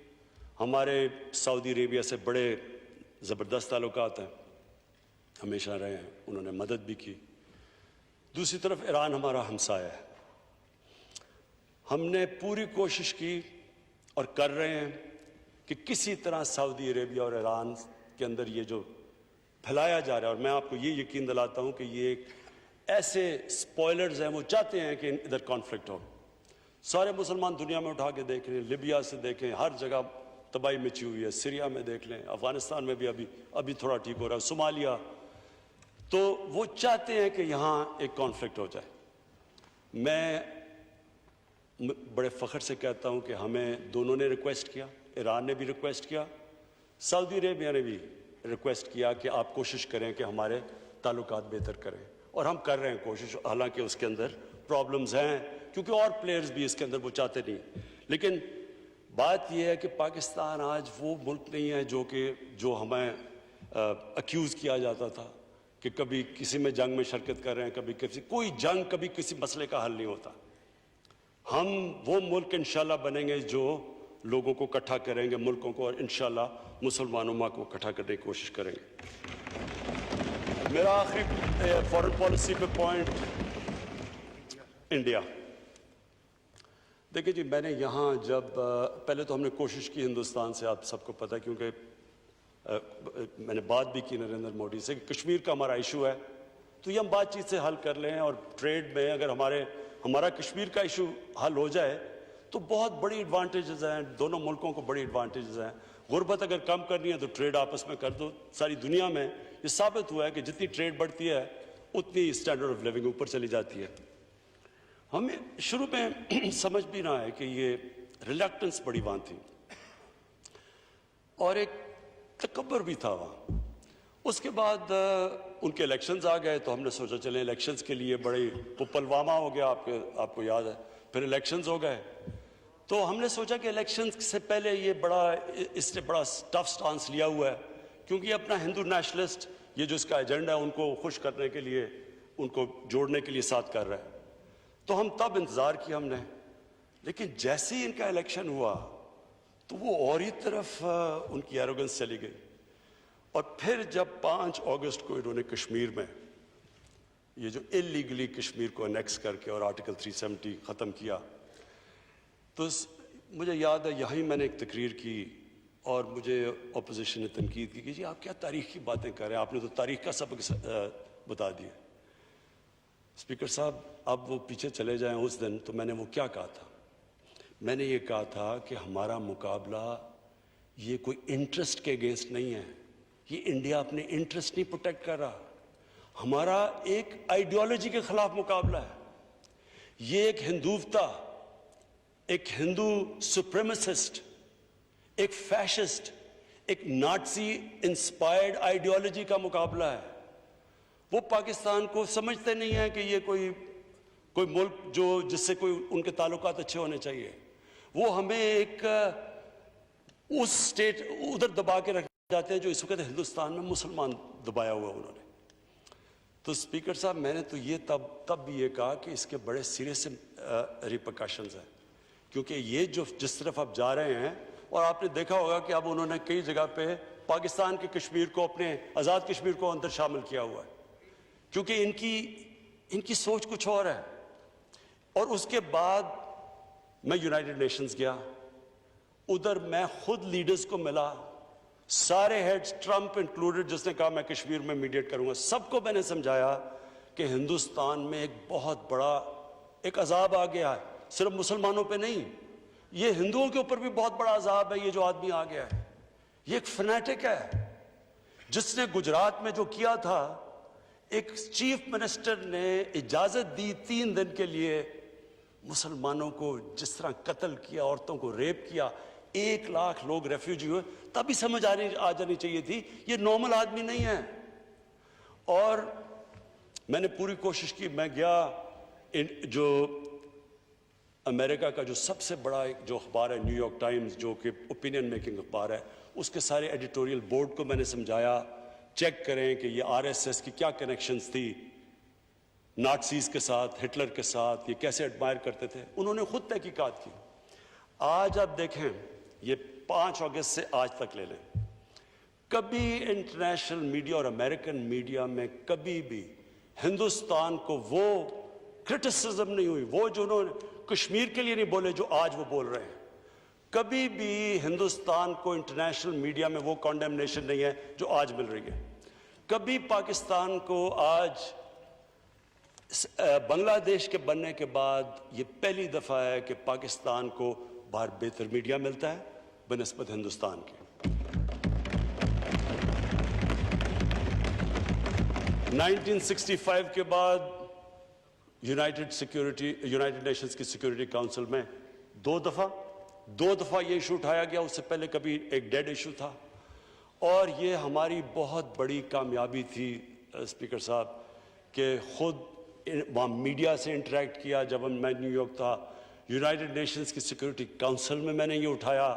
ہمارے سعودی عربیہ سے بڑے زبردست تعلقات ہیں، ہمیشہ رہے ہیں، انہوں نے مدد بھی کی. دوسری طرف ایران ہمارا ہمسایہ ہے. ہم نے پوری کوشش کی اور کر رہے ہیں کہ کسی طرح سعودی عربیہ اور ایران کے اندر یہ جو پھیلایا جا رہا ہے، اور میں آپ کو یہ یقین دلاتا ہوں کہ یہ ایک ایسے سپوائلرز ہیں، وہ چاہتے ہیں کہ ادھر کانفلکٹ ہو. سارے مسلمان دنیا میں اٹھا کے دیکھ لیں، لیبیا سے دیکھیں، ہر جگہ تباہی مچی ہوئی ہے، سیریا میں دیکھ لیں، افغانستان میں بھی ابھی تھوڑا ٹھیک ہو رہا ہے، صومالیہ. تو وہ چاہتے ہیں کہ یہاں ایک کانفلکٹ ہو جائے. میں بڑے فخر سے کہتا ہوں کہ ہمیں دونوں نے ریکویسٹ کیا، ایران نے بھی ریکویسٹ کیا، سعودی عربیہ نے بھی ریکویسٹ کیا کہ آپ کوشش کریں کہ ہمارے تعلقات بہتر کریں، اور ہم کر رہے ہیں کوشش. حالانکہ اس کے اندر پرابلمز ہیں، کیونکہ اور پلیئرز بھی اس کے اندر وہ چاہتے نہیں. لیکن بات یہ ہے کہ پاکستان آج وہ ملک نہیں ہے جو ہمیں اکیوز کیا جاتا تھا کہ کبھی کسی میں جنگ میں شرکت کر رہے ہیں، کبھی کوئی جنگ کبھی کسی مسئلے کا حل نہیں ہوتا. ہم وہ ملک انشاءاللہ بنیں گے جو لوگوں کو اکٹھا کریں گے، ملکوں کو، اور انشاءاللہ مسلمانوں کو اکٹھا کرنے کی کوشش کریں گے. میرا آخری فورن پالیسی پہ پوائنٹ انڈیا. دیکھیں جی، میں نے یہاں جب پہلے تو ہم نے کوشش کی ہندوستان سے، آپ سب کو پتہ ہے، کیونکہ میں نے بات بھی کی نریندر مودی سے کہ کشمیر کا ہمارا ایشو ہے تو یہ ہم بات چیت سے حل کر لیں، اور ٹریڈ میں اگر ہمارا کشمیر کا ایشو حل ہو جائے تو بہت بڑی ایڈوانٹیجز ہیں، دونوں ملکوں کو بڑی ایڈوانٹیجز ہیں. غربت اگر کم کرنی ہے تو ٹریڈ آپس میں کر دو. ساری دنیا میں یہ ثابت ہوا ہے کہ جتنی ٹریڈ بڑھتی ہے اتنی اسٹینڈرڈ آف لیونگ اوپر چلی جاتی ہے. ہمیں شروع میں سمجھ بھی نہ آئے کہ یہ ریلیکٹنس بڑی وہاں تھی اور ایک تکبر بھی تھا وہاں. اس کے بعد ان کے الیکشنز آ گئے تو ہم نے سوچا چلیں الیکشنز کے لیے بڑی پلوامہ ہو گیا، آپ کو یاد ہے، پھر الیکشنز ہو گئے تو ہم نے سوچا کہ الیکشنز سے پہلے اس نے بڑا ٹف سٹانس لیا ہوا ہے، کیونکہ یہ اپنا ہندو نیشنلسٹ، یہ جو اس کا ایجنڈا ہے ان کو خوش کرنے کے لیے، ان کو جوڑنے کے لیے ساتھ کر رہا ہے. تو ہم تب انتظار کیا ہم نے، لیکن جیسے ہی ان کا الیکشن ہوا تو وہ اور ہی طرف ان کی ایروگنس چلی گئی. اور پھر جب 5 اگست کو انہوں نے کشمیر میں یہ جو اللیگلی کشمیر کو انیکس کر کے اور آرٹیکل 370 ختم کیا، تو مجھے یاد ہے یہیں میں نے ایک تقریر کی اور مجھے اپوزیشن نے تنقید کی کہ جی آپ کیا تاریخ کی باتیں کر رہے ہیں، آپ نے تو تاریخ کا سبق بتا دیا. اسپیکر صاحب اب وہ پیچھے چلے جائیں اس دن تو میں نے وہ کیا کہا تھا. میں نے یہ کہا تھا کہ ہمارا مقابلہ یہ کوئی انٹرسٹ کے اگینسٹ نہیں ہے، یہ انڈیا اپنے انٹرسٹ نہیں پروٹیکٹ کر رہا، ہمارا ایک آئیڈیالوجی کے خلاف مقابلہ ہے، یہ ایک ہندوتا، ایک ہندو سپریمسسٹ، ایک فیشسٹ، ایک نازی انسپائرڈ آئیڈیالوجی کا مقابلہ ہے۔ وہ پاکستان کو سمجھتے نہیں ہیں کہ یہ کوئی ملک جس سے کوئی ان کے تعلقات اچھے ہونے چاہیے، وہ ہمیں ایک اس سٹیٹ ادھر دبا کے رکھ جاتے ہیں جو اس وقت ہندوستان میں مسلمان دبایا ہوا انہوں نے۔ تو اسپیکر صاحب میں نے تو یہ تب بھی یہ کہا کہ اس کے بڑے سیریس ریپرکشنز ہیں، کیونکہ یہ جس طرف آپ جا رہے ہیں، اور آپ نے دیکھا ہوگا کہ اب انہوں نے کئی جگہ پہ پاکستان کے کشمیر کو، اپنے آزاد کشمیر کو اندر شامل کیا ہوا ہے، کیونکہ ان کی سوچ کچھ اور ہے۔ اور اس کے بعد میں یونائٹڈ نیشنز گیا، ادھر میں خود لیڈرز کو ملا، سارے ہیڈز، ٹرمپ انکلوڈڈ، جس نے کہا میں کشمیر میں میڈیٹ کروں گا، سب کو میں نے سمجھایا کہ ہندوستان میں ایک بہت بڑا ایک عذاب آ گیا ہے، صرف مسلمانوں پہ نہیں، یہ ہندوؤں کے اوپر بھی بہت بڑا عذاب ہے۔ یہ جو آدمی آ گیا ہے یہ ایک فنیٹک ہے، جس نے گجرات میں جو کیا تھا، ایک چیف منسٹر نے اجازت دی 3 دن کے لیے، مسلمانوں کو جس طرح قتل کیا، عورتوں کو ریپ کیا، 1 لاکھ لوگ ریفیوجی ہوئے، تبھی سمجھ آ جانی چاہیے تھی یہ نارمل آدمی نہیں ہے۔ اور میں نے پوری کوشش کی، میں گیا جو امریکہ کا جو سب سے بڑا جو اخبار ہے نیو یارک ٹائمز، جو کہ اوپینین میکنگ اخبار ہے، اس کے سارے ایڈیٹوریل بورڈ کو میں نے سمجھایا چیک کریں کہ یہ RSS کی کیا کنیکشنز تھی نازیز کے ساتھ، ہٹلر کے ساتھ، یہ کیسے ایڈمائر کرتے تھے۔ انہوں نے خود تحقیقات کی۔ آج آپ دیکھیں، یہ 5 اگست سے آج تک لے لیں، کبھی انٹرنیشنل میڈیا اور امریکن میڈیا میں کبھی بھی ہندوستان کو وہ کرٹیسزم نہیں ہوئی، وہ جو انہوں نے کشمیر کے لیے نہیں بولے جو آج وہ بول رہے ہیں، کبھی بھی ہندوستان کو انٹرنیشنل میڈیا میں وہ کانڈیمنیشن نہیں ہے جو آج مل رہی ہے۔ کبھی پاکستان کو آج بنگلہ دیش کے بننے کے بعد یہ پہلی دفعہ ہے کہ پاکستان کو باہر بہتر میڈیا ملتا ہے بنسبت ہندوستان کے۔ 1965 کے بعد یونائٹڈ نیشنز کی سیکیورٹی کاؤنسل میں 2 دفعہ یہ ایشو اٹھایا گیا، اس سے پہلے کبھی ایک ڈیڈ ایشو تھا، اور یہ ہماری بہت بڑی کامیابی تھی اسپیکر صاحب کہ خود وہاں میڈیا سے انٹریکٹ کیا۔ جب میں نیو یارک تھا، یونائٹڈ نیشنز کی سیکیورٹی کاؤنسل میں نے یہ اٹھایا،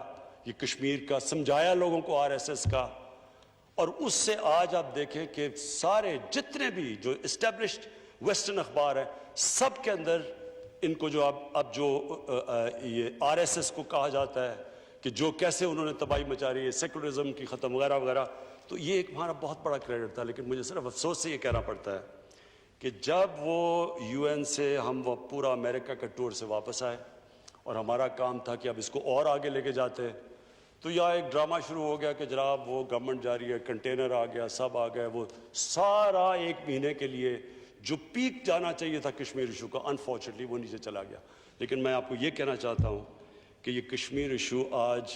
یہ کشمیر کا سمجھایا لوگوں کو RSS کا، اور اس سے آج آپ دیکھیں کہ سارے جتنے بھی جو اسٹیبلشڈ ویسٹرن اخبار ہیں، سب کے اندر ان کو جو اب جو یہ RSS کو کہا جاتا ہے کہ جو کیسے انہوں نے تباہی مچا رہی ہے، سیکولرزم کی ختم وغیرہ وغیرہ، تو یہ ایک ہمارا بہت بڑا کریڈٹ تھا۔ لیکن مجھے صرف افسوس سے یہ کہنا پڑتا ہے کہ جب وہ UN سے ہم وہ پورا امریکہ کا ٹور سے واپس آئے، اور ہمارا کام تھا کہ اب اس کو اور آگے لے کے جاتے، تو یہاں ایک ڈرامہ شروع ہو گیا کہ جناب وہ گورنمنٹ جا رہی ہے، کنٹینر آ گیا، سب آ گئے، وہ سارا 1 مہینے کے لیے جو پیک جانا چاہیے تھا کشمیر ایشو کا، انفارچونیٹلی وہ نیچے چلا گیا۔ لیکن میں آپ کو یہ کہنا چاہتا ہوں کہ یہ کشمیر ایشو آج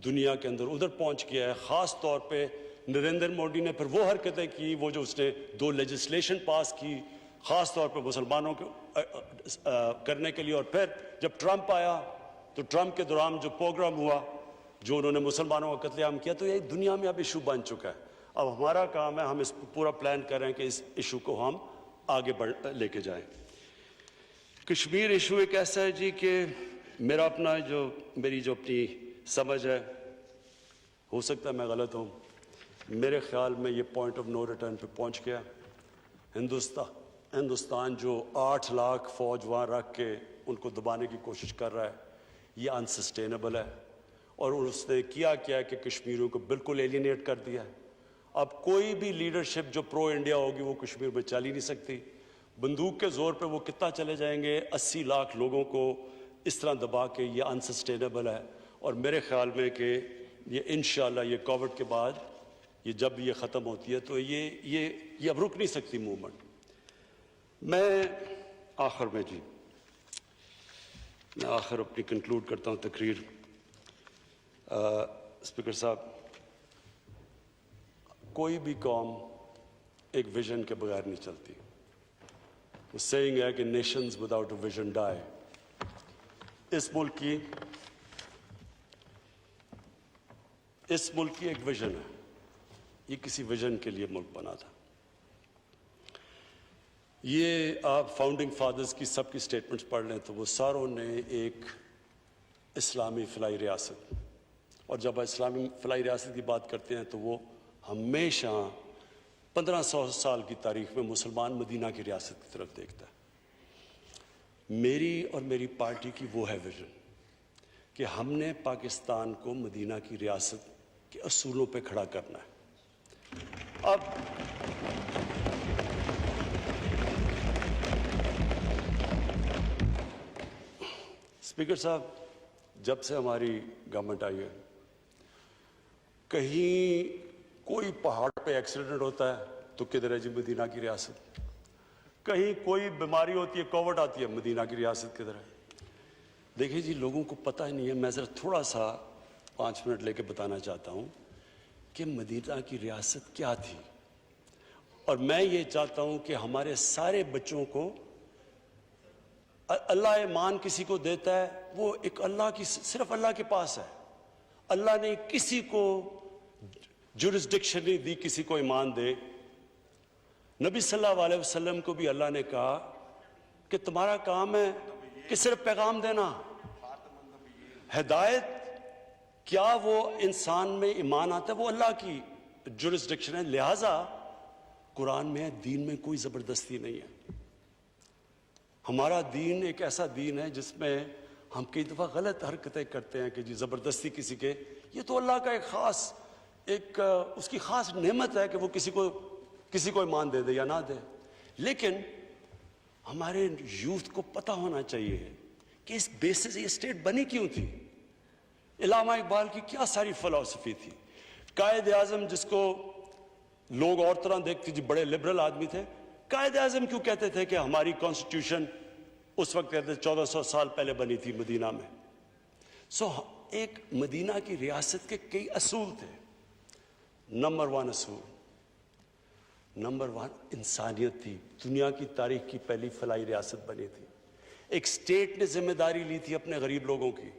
دنیا کے اندر ادھر پہنچ گیا ہے، خاص طور پہ نریندر مودی نے پھر وہ حرکتیں کی، وہ جو اس نے 2 لیجسلیشن پاس کی خاص طور پہ مسلمانوں کو کرنے کے لیے، اور پھر جب ٹرمپ آیا تو ٹرمپ کے دوران جو پروگرام ہوا، جو انہوں نے مسلمانوں کا قتل عام کیا، تو یہ دنیا میں اب ایشو بن چکا ہے۔ اب ہمارا کام ہے، ہم اس پورا پلان کر رہے ہیں کہ اس ایشو کو ہم آگے لے کے جائیں۔ کشمیر ایشو ایک ایسا ہے جی کہ میری جو اپنی سمجھ ہے، ہو سکتا ہے میں غلط ہوں، میرے خیال میں یہ پوائنٹ آف نو ریٹرن پہ پہنچ گیا۔ ہندوستان جو 8 لاکھ فوج وہاں رکھ کے ان کو دبانے کی کوشش کر رہا ہے، یہ انسسٹینیبل ہے، اور اس نے کیا کہ کشمیریوں کو بالکل ایلینیٹ کر دیا ہے۔ اب کوئی بھی لیڈرشپ جو پرو انڈیا ہوگی وہ کشمیر میں چل ہی نہیں سکتی، بندوق کے زور پہ وہ کتنا چلے جائیں گے، 80 لاکھ لوگوں کو اس طرح دبا کے، یہ انسسٹینیبل ہے۔ اور میرے خیال میں کہ یہ انشاءاللہ یہ کووڈ کے بعد یہ جب یہ ختم ہوتی ہے تو یہ اب رک نہیں سکتی موومنٹ۔ میں آخر میں جی میں آخر اپنی کنکلوڈ کرتا ہوں تقریر. اسپیکر صاحب, کوئی بھی قوم ایک ویژن کے بغیر نہیں چلتی. وہ سیئنگ ہے کہ نیشنز وداؤٹ اے ویژن ڈائی. اس ملک کی ایک ویژن ہے. یہ کسی ویژن کے لیے ملک بنا تھا. یہ آپ فاؤنڈنگ فادرز کی سب کی سٹیٹمنٹس پڑھ لیں تو وہ ساروں نے ایک اسلامی فلاحی ریاست, اور جب اسلامی فلاحی ریاست کی بات کرتے ہیں تو وہ ہمیشہ 1500 سال کی تاریخ میں مسلمان مدینہ کی ریاست کی طرف دیکھتا ہے. میری اور میری پارٹی کی وہ ہے ویژن کہ ہم نے پاکستان کو مدینہ کی ریاست کے اصولوں پہ کھڑا کرنا ہے. اب اسپیکر صاحب, جب سے ہماری گورنمنٹ آئی ہے, کہیں کوئی پہاڑ پہ ایکسیڈنٹ ہوتا ہے تو کدھر ہے جی مدینہ کی ریاست. کہیں کوئی بیماری ہوتی ہے, کووڈ آتی ہے, مدینہ کی ریاست کدھر ہے. دیکھیں جی, لوگوں کو پتہ ہی نہیں ہے. میں ذرا تھوڑا سا 5 منٹ لے کے بتانا چاہتا ہوں کہ مدینہ کی ریاست کیا تھی. اور میں یہ چاہتا ہوں کہ ہمارے سارے بچوں کو, اللہ ایمان کسی کو دیتا ہے وہ ایک اللہ کی, صرف اللہ کے پاس ہے. اللہ نے کسی کو جورسڈکشن نہیں دی کسی کو ایمان دے. نبی صلی اللہ علیہ وسلم کو بھی اللہ نے کہا کہ تمہارا کام ہے کہ صرف پیغام دینا. ہدایت کیا وہ انسان میں ایمان آتا ہے, وہ اللہ کی جورسڈکشن ہے. لہٰذا قرآن میں دین میں کوئی زبردستی نہیں ہے. ہمارا دین ایک ایسا دین ہے جس میں ہم کئی دفعہ غلط حرکتیں کرتے ہیں کہ جی زبردستی کسی کے, یہ تو اللہ کا ایک خاص اس کی خاص نعمت ہے کہ وہ کسی کو ایمان دے دے یا نہ دے. لیکن ہمارے یوتھ کو پتہ ہونا چاہیے کہ اس بیسس یہ اسٹیٹ بنی کیوں تھی. علامہ اقبال کی کیا ساری فلسفی تھی. قائد اعظم جس کو لوگ اور طرح دیکھتے, جی بڑے لبرل آدمی تھے, قائد اعظم کیوں کہتے تھے کہ ہماری کانسٹیٹیوشن اس وقت کہتے 1400 سال پہلے بنی تھی مدینہ میں. ایک مدینہ کی ریاست کے کئی اصول تھے. نمبر 1 اصول, نمبر 1 انسانیت تھی. دنیا کی تاریخ کی پہلی فلاحی ریاست بنی تھی. ایک اسٹیٹ نے ذمہ داری لی تھی اپنے غریب لوگوں کی,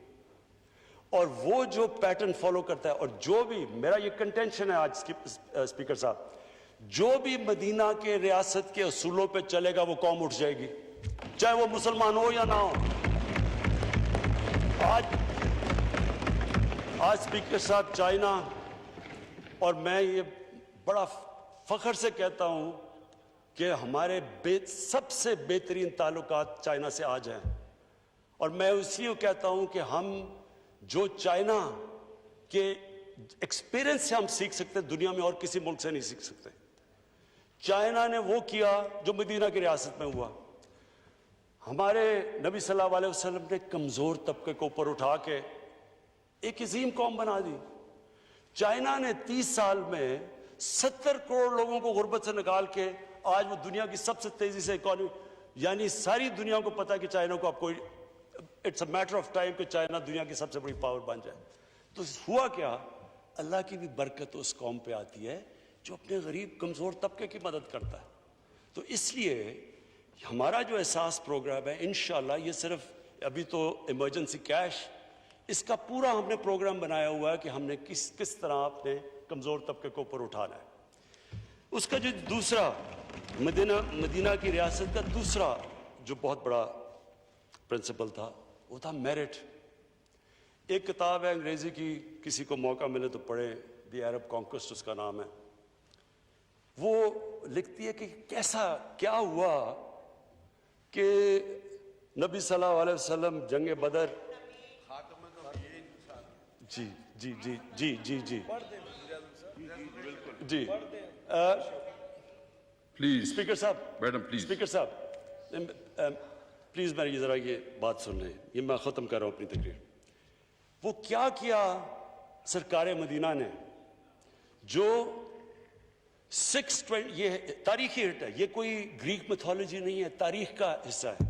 اور وہ جو پیٹرن فالو کرتا ہے, اور جو بھی میرا یہ کنٹینشن ہے آج اسپیکر صاحب, جو بھی مدینہ کے ریاست کے اصولوں پہ چلے گا وہ قوم اٹھ جائے گی, چاہے وہ مسلمان ہو یا نہ ہو. آج اسپیکر صاحب چائنا, اور میں یہ بڑا فخر سے کہتا ہوں کہ ہمارے سب سے بہترین تعلقات چائنا سے آج ہیں. اور میں اسی کو کہتا ہوں کہ ہم جو چائنا کے ایکسپیرینس سے ہم سیکھ سکتے ہیں, دنیا میں اور کسی ملک سے نہیں سیکھ سکتے. چائنا نے وہ کیا جو مدینہ کی ریاست میں ہوا. ہمارے نبی صلی اللہ علیہ وسلم نے کمزور طبقے کو اوپر اٹھا کے ایک عظیم قوم بنا دی. چائنا نے 30 سال میں 70 کروڑ لوگوں کو غربت سے نکال کے آج وہ دنیا کی سب سے تیزی سے اکانومی, یعنی ساری دنیا کو پتا کہ چائنا کو اب کوئی, it's a matter of time کہ چائنا دنیا کی سب سے بڑی پاور بن جائے. تو ہوا کیا, اللہ کی بھی برکت اس قوم پہ آتی ہے جو اپنے غریب کمزور طبقے کی مدد کرتا ہے. تو اس لیے ہمارا جو احساس پروگرام ہے, انشاءاللہ یہ صرف ابھی تو ایمرجنسی کیش, اس کا پورا ہم نے پروگرام بنایا ہوا ہے کہ ہم نے کس طرح اپنے کمزور طبقے کو اوپر اٹھانا ہے. اس کا جو دوسرا مدینہ کی ریاست کا دوسرا جو بہت بڑا پرنسپل تھا وہ تھا میرٹ. ایک کتاب ہے انگریزی کی, کسی کو موقع ملے تو پڑھے, دی عرب کانکوسٹ اس کا نام ہے. وہ لکھتی ہے کہ کیا ہوا کہ نبی صلی اللہ علیہ وسلم جنگ بدر, جی جی جی جی جی جی جی پلیز اسپیکر صاحب, میڈم پلیز, اسپیکر صاحب پلیز میری ذرا یہ بات سن لیں, یہ میں ختم کر رہا ہوں اپنی تقریر. وہ کیا سرکار مدینہ نے, جو 620, یہ تاریخی ہٹ ہے, یہ کوئی گریک میتھولوجی نہیں ہے, تاریخ کا حصہ ہے.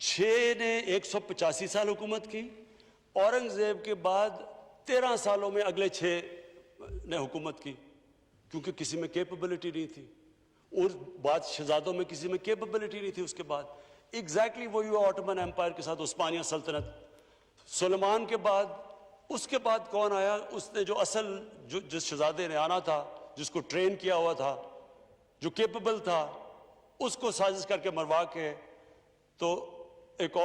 6 نے 185 سال حکومت کی, اورنگزیب کے بعد 13 سالوں میں اگلے 6 نے حکومت کی, کیونکہ کسی میں کیپبلٹی نہیں تھی, اور بعد شہزادوں میں کسی میں کیپبلٹی نہیں تھی. اس کے بعد ایگزیکٹلی وہی ہوا آٹومن ایمپائر کے ساتھ, عثمانیہ سلطنت. سلیمان کے بعد, اس کے بعد کون آیا؟ اس نے جو اصل جس شہزادے نے آنا تھا, جس کو ٹرین کیا ہوا تھا, جو کیپبل تھا, اس کو سازش کر کے مروا کے تو ایک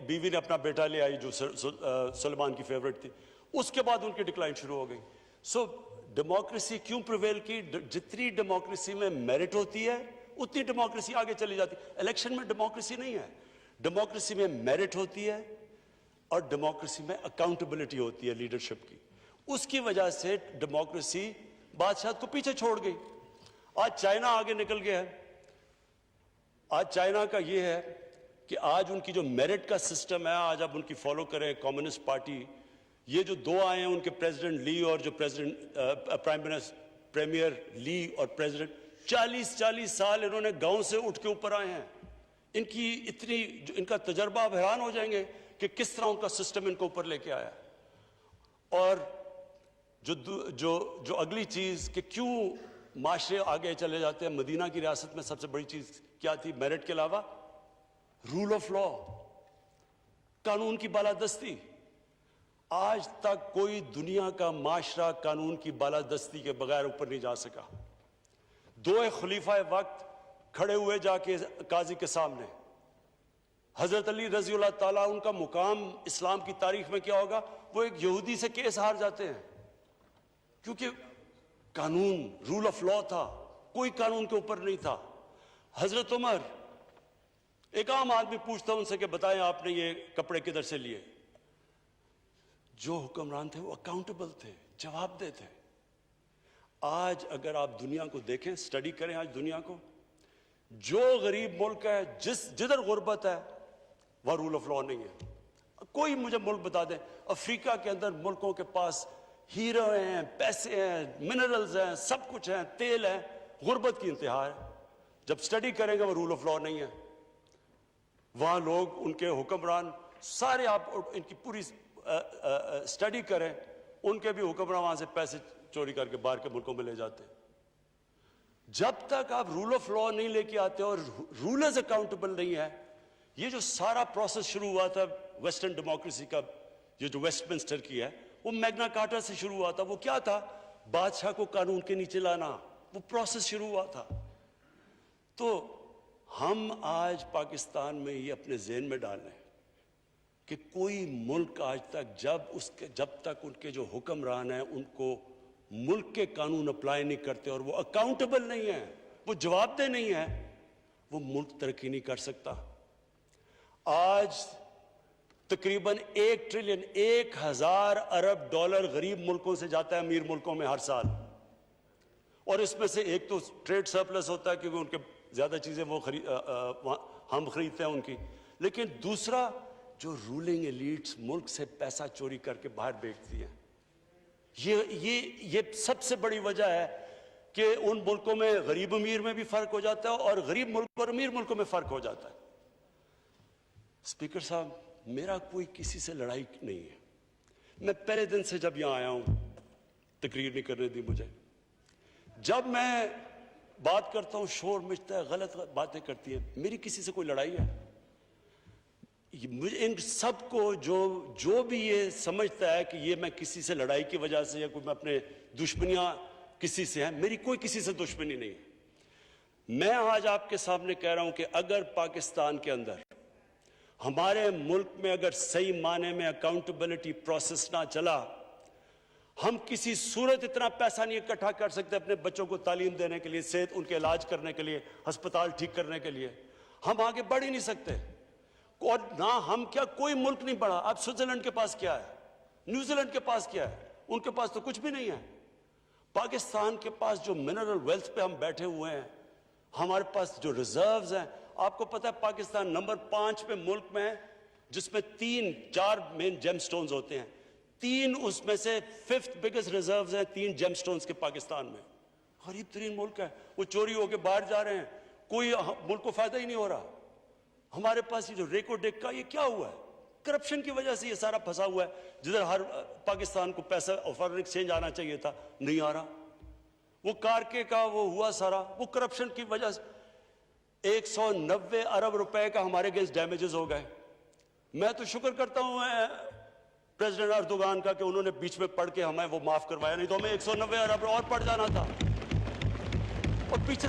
بیوی نے اپنا بیٹا لے آئی جو سلیمان کی فیورٹ تھی. اس کے بعد ان کی ڈکلائن شروع ہو گئی. سو ڈیموکریسی کیوں پریویل کی؟ جتنی ڈیموکریسی میں میرٹ ہوتی ہے اتنی ڈیموکریسی آگے چلی جاتی. الیکشن میں ڈیموکریسی نہیں ہے, ڈیموکریسی میں میرٹ ہوتی ہے اور ڈیموکریسی میں اکاؤنٹیبلٹی ہوتی ہے لیڈرشپ کی. اس کی وجہ سے ڈیموکریسی بادشاہت کو پیچھے چھوڑ گئی. آج چائنا آگے نکل گیا ہے. آج چائنا کا یہ ہے کہ آج ان کی جو میرٹ کا سسٹم ہے, آج اب ان کی فالو کریں کمیونسٹ پارٹی. یہ جو 2 آئے ہیں ان کے پریزیڈنٹ لی اور جو پریمیئر لی اور پریزیڈنٹ, 40 سال انہوں نے گاؤں سے اٹھ کے اوپر آئے ہیں. ان کی اتنی ان کا تجربہ, آپ حیران ہو جائیں گے کہ کس طرح ان کا سسٹم ان کو اوپر لے کے آیا. اور جو اگلی چیز کہ کیوں معاشرے آگے چلے جاتے ہیں, مدینہ کی ریاست میں سب سے بڑی چیز کیا تھی میرٹ کے علاوہ؟ رول آف لا, قانون کی بالادستی. آج تک کوئی دنیا کا معاشرہ قانون کی بالادستی کے بغیر اوپر نہیں جا سکا. 2 خلیفہ وقت کھڑے ہوئے جا کے قاضی کے سامنے. حضرت علی رضی اللہ تعالیٰ, ان کا مقام اسلام کی تاریخ میں کیا ہوگا؟ وہ ایک یہودی سے کیس ہار جاتے ہیں کیونکہ قانون, رول آف لا تھا, کوئی قانون کے اوپر نہیں تھا. حضرت عمر, ایک عام آدمی پوچھتا ان سے کہ بتائیں آپ نے یہ کپڑے کدھر سے لیے؟ جو حکمران تھے وہ اکاؤنٹیبل تھے, جواب دہ تھے. آج اگر آپ دنیا کو دیکھیں, اسٹڈی کریں آج دنیا کو, جو غریب ملک ہے, جدھر غربت ہے, وہ رول آف لا نہیں ہے. کوئی مجھے ملک بتا دیں, افریقہ کے اندر ملکوں کے پاس ہیرو ہیں, پیسے ہیں, منرلز ہیں, سب کچھ ہیں, تیل ہے, غربت کی انتہا ہے. جب اسٹڈی کریں گے وہ رول آف لا نہیں ہے. وہاں لوگ, ان کے حکمران سارے, آپ ان کی پوری اسٹڈی کریں, ان کے بھی حکمران وہاں سے پیسے چوری کر کے باہر کے ملکوں میں لے جاتے ہیں. جب تک آپ رول آف لا نہیں لے کے آتے اور رولرز اکاؤنٹیبل نہیں ہے. یہ جو سارا پروسیس شروع ہوا تھا ویسٹرن ڈیموکریسی کا, یہ جو ویسٹ منسٹر کی ہے, وہ میگنا کارٹا سے شروع ہوا تھا. وہ کیا تھا؟ بادشاہ کو قانون کے نیچے لانا, وہ پروسیس شروع ہوا تھا. تو ہم آج پاکستان میں یہ اپنے ذہن میں ڈال لیں کہ کوئی ملک آج تک جب تک ان کے جو حکمران ہیں ان کو ملک کے قانون اپلائی نہیں کرتے اور وہ اکاؤنٹیبل نہیں ہیں, وہ جواب دہ نہیں ہیں, وہ ملک ترقی نہیں کر سکتا. آج تقریباً 1 ٹریلین 1000 ارب ڈالر غریب ملکوں سے جاتا ہے امیر ملکوں میں ہر سال. اور اس میں سے ایک تو ٹریڈ سرپلس ہوتا ہے کیونکہ ان کے زیادہ چیزیں ہم خریدتے ہیں ان کی, لیکن دوسرا جو رولنگ ایلیٹس ملک سے پیسہ چوری کر کے باہر بیچتی ہیں. یہ سب سے بڑی وجہ ہے کہ ان ملکوں میں غریب امیر میں بھی فرق ہو جاتا ہے اور غریب ملک اور امیر ملکوں میں فرق ہو جاتا ہے. اسپیکر صاحب, میرا کوئی کسی سے لڑائی نہیں ہے. میں پہلے دن سے جب یہاں آیا ہوں, تقریر نہیں کرنے دی مجھے. جب میں بات کرتا ہوں شور مچتا ہے, غلط باتیں کرتی ہیں, میری کسی سے کوئی لڑائی ہے؟ ان سب کو جو بھی یہ سمجھتا ہے کہ یہ میں کسی سے لڑائی کی وجہ سے یا کوئی میں اپنے دشمنیاں کسی سے ہیں, میری کوئی کسی سے دشمنی نہیں ہے. میں آج آپ کے سامنے کہہ رہا ہوں کہ اگر پاکستان کے اندر, ہمارے ملک میں اگر صحیح معنی میں اکاؤنٹیبلٹی پروسیس نہ چلا, ہم کسی صورت اتنا پیسہ نہیں اکٹھا کر سکتے اپنے بچوں کو تعلیم دینے کے لیے, صحت ان کے علاج کرنے کے لیے, ہسپتال ٹھیک کرنے کے لیے. ہم آگے بڑھ ہی نہیں سکتے. اور نہ ہم کیا, کوئی ملک نہیں بڑھا. اب سوئٹزرلینڈ کے پاس کیا ہے, نیوزی لینڈ کے پاس کیا ہے, ان کے پاس تو کچھ بھی نہیں ہے. پاکستان کے پاس جو منرل ویلتھ پہ ہم بیٹھے ہوئے ہیں, ہمارے پاس جو ریزروز ہیں, آپ کو پتہ ہے پاکستان نمبر 5 پہ ملک میں ہے جس میں 3-4 مین جیم سٹونز ہوتے ہیں. 3 اس میں سے 5th بگیسٹ ریزروز ہیں 3 جیم سٹونز کے پاکستان میں. غریب ترین ملک ہے, وہ چوری ہو کے باہر جا رہے ہیں, کوئی ملک کو فائدہ ہی نہیں ہو رہا. ہمارے پاس یہ جو ریکو ڈیک کا یہ کیا ہوا ہے؟ کرپشن کی وجہ سے یہ سارا پھنسا ہوا ہے. جدھر ہر پاکستان کو پیسہ فارن ایکسچینج آنا چاہیے تھا نہیں آ رہا. وہ کارکے کا وہ ہوا سارا وہ کرپشن کی وجہ سے 190 ارب روپے کا ہمارے اگینسٹ ڈیمیجز ہو گئے. میں تو شکر کرتا ہوں پریزیڈنٹ اردوغان کا کہ انہوں نے بیچ میں پڑھ کے ہمیں وہ معاف کروایا, نہیں تو ہمیں 190 ارب اور پڑ جانا تھا. اور پیچھے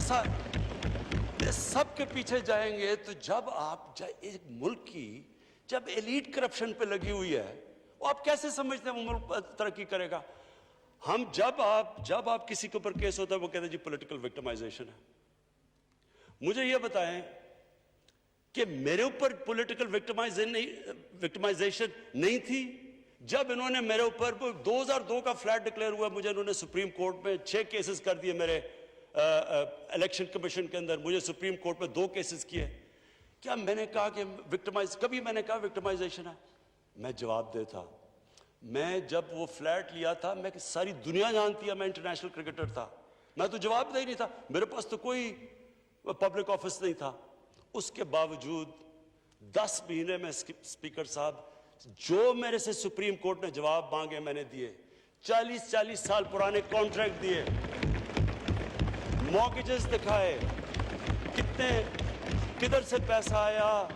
سب کے پیچھے جائیں گے تو جب آپ ایک ملک کی جب ایلیٹ کرپشن پہ لگی ہوئی ہے وہ آپ کیسے سمجھتے ہیں وہ ملک ترقی کرے گا؟ ہم جب آپ کسی کے اوپر کیس ہوتا ہے وہ کہتے ہیں جی پولیٹیکل وکٹمائزیشن ہے. مجھے یہ بتائیں کہ میرے اوپر پولیٹیکل وکٹمائزیشن نہیں تھی جب انہوں نے میرے اوپر 2002 کا فلیٹ ڈکلیئر ہوا, مجھے انہوں نے سپریم کورٹ میں 6 کیسز کر دیے, میرے الیکشن کمیشن کے اندر مجھے سپریم کورٹ میں 2 کیسز کیے. کیا میں نے کہا کہ کبھی میں نے کہا وکٹمائزیشن ہے؟ میں جواب دیتا. میں جب وہ فلیٹ لیا تھا میں ساری دنیا جانتی ہے میں انٹرنیشنل کرکٹر تھا, میں تو جواب دہ ہی نہیں تھا, میرے پاس تو کوئی پبلک آفس نہیں تھا. اس کے باوجود 10 مہینے میں اسپیکر صاحب جو میرے سے سپریم کورٹ نے جواب مانگے میں نے دیے. 40 سال پرانے کانٹریکٹ دیے, مارگیجز دکھائے, کدھر سے پیسہ آیا,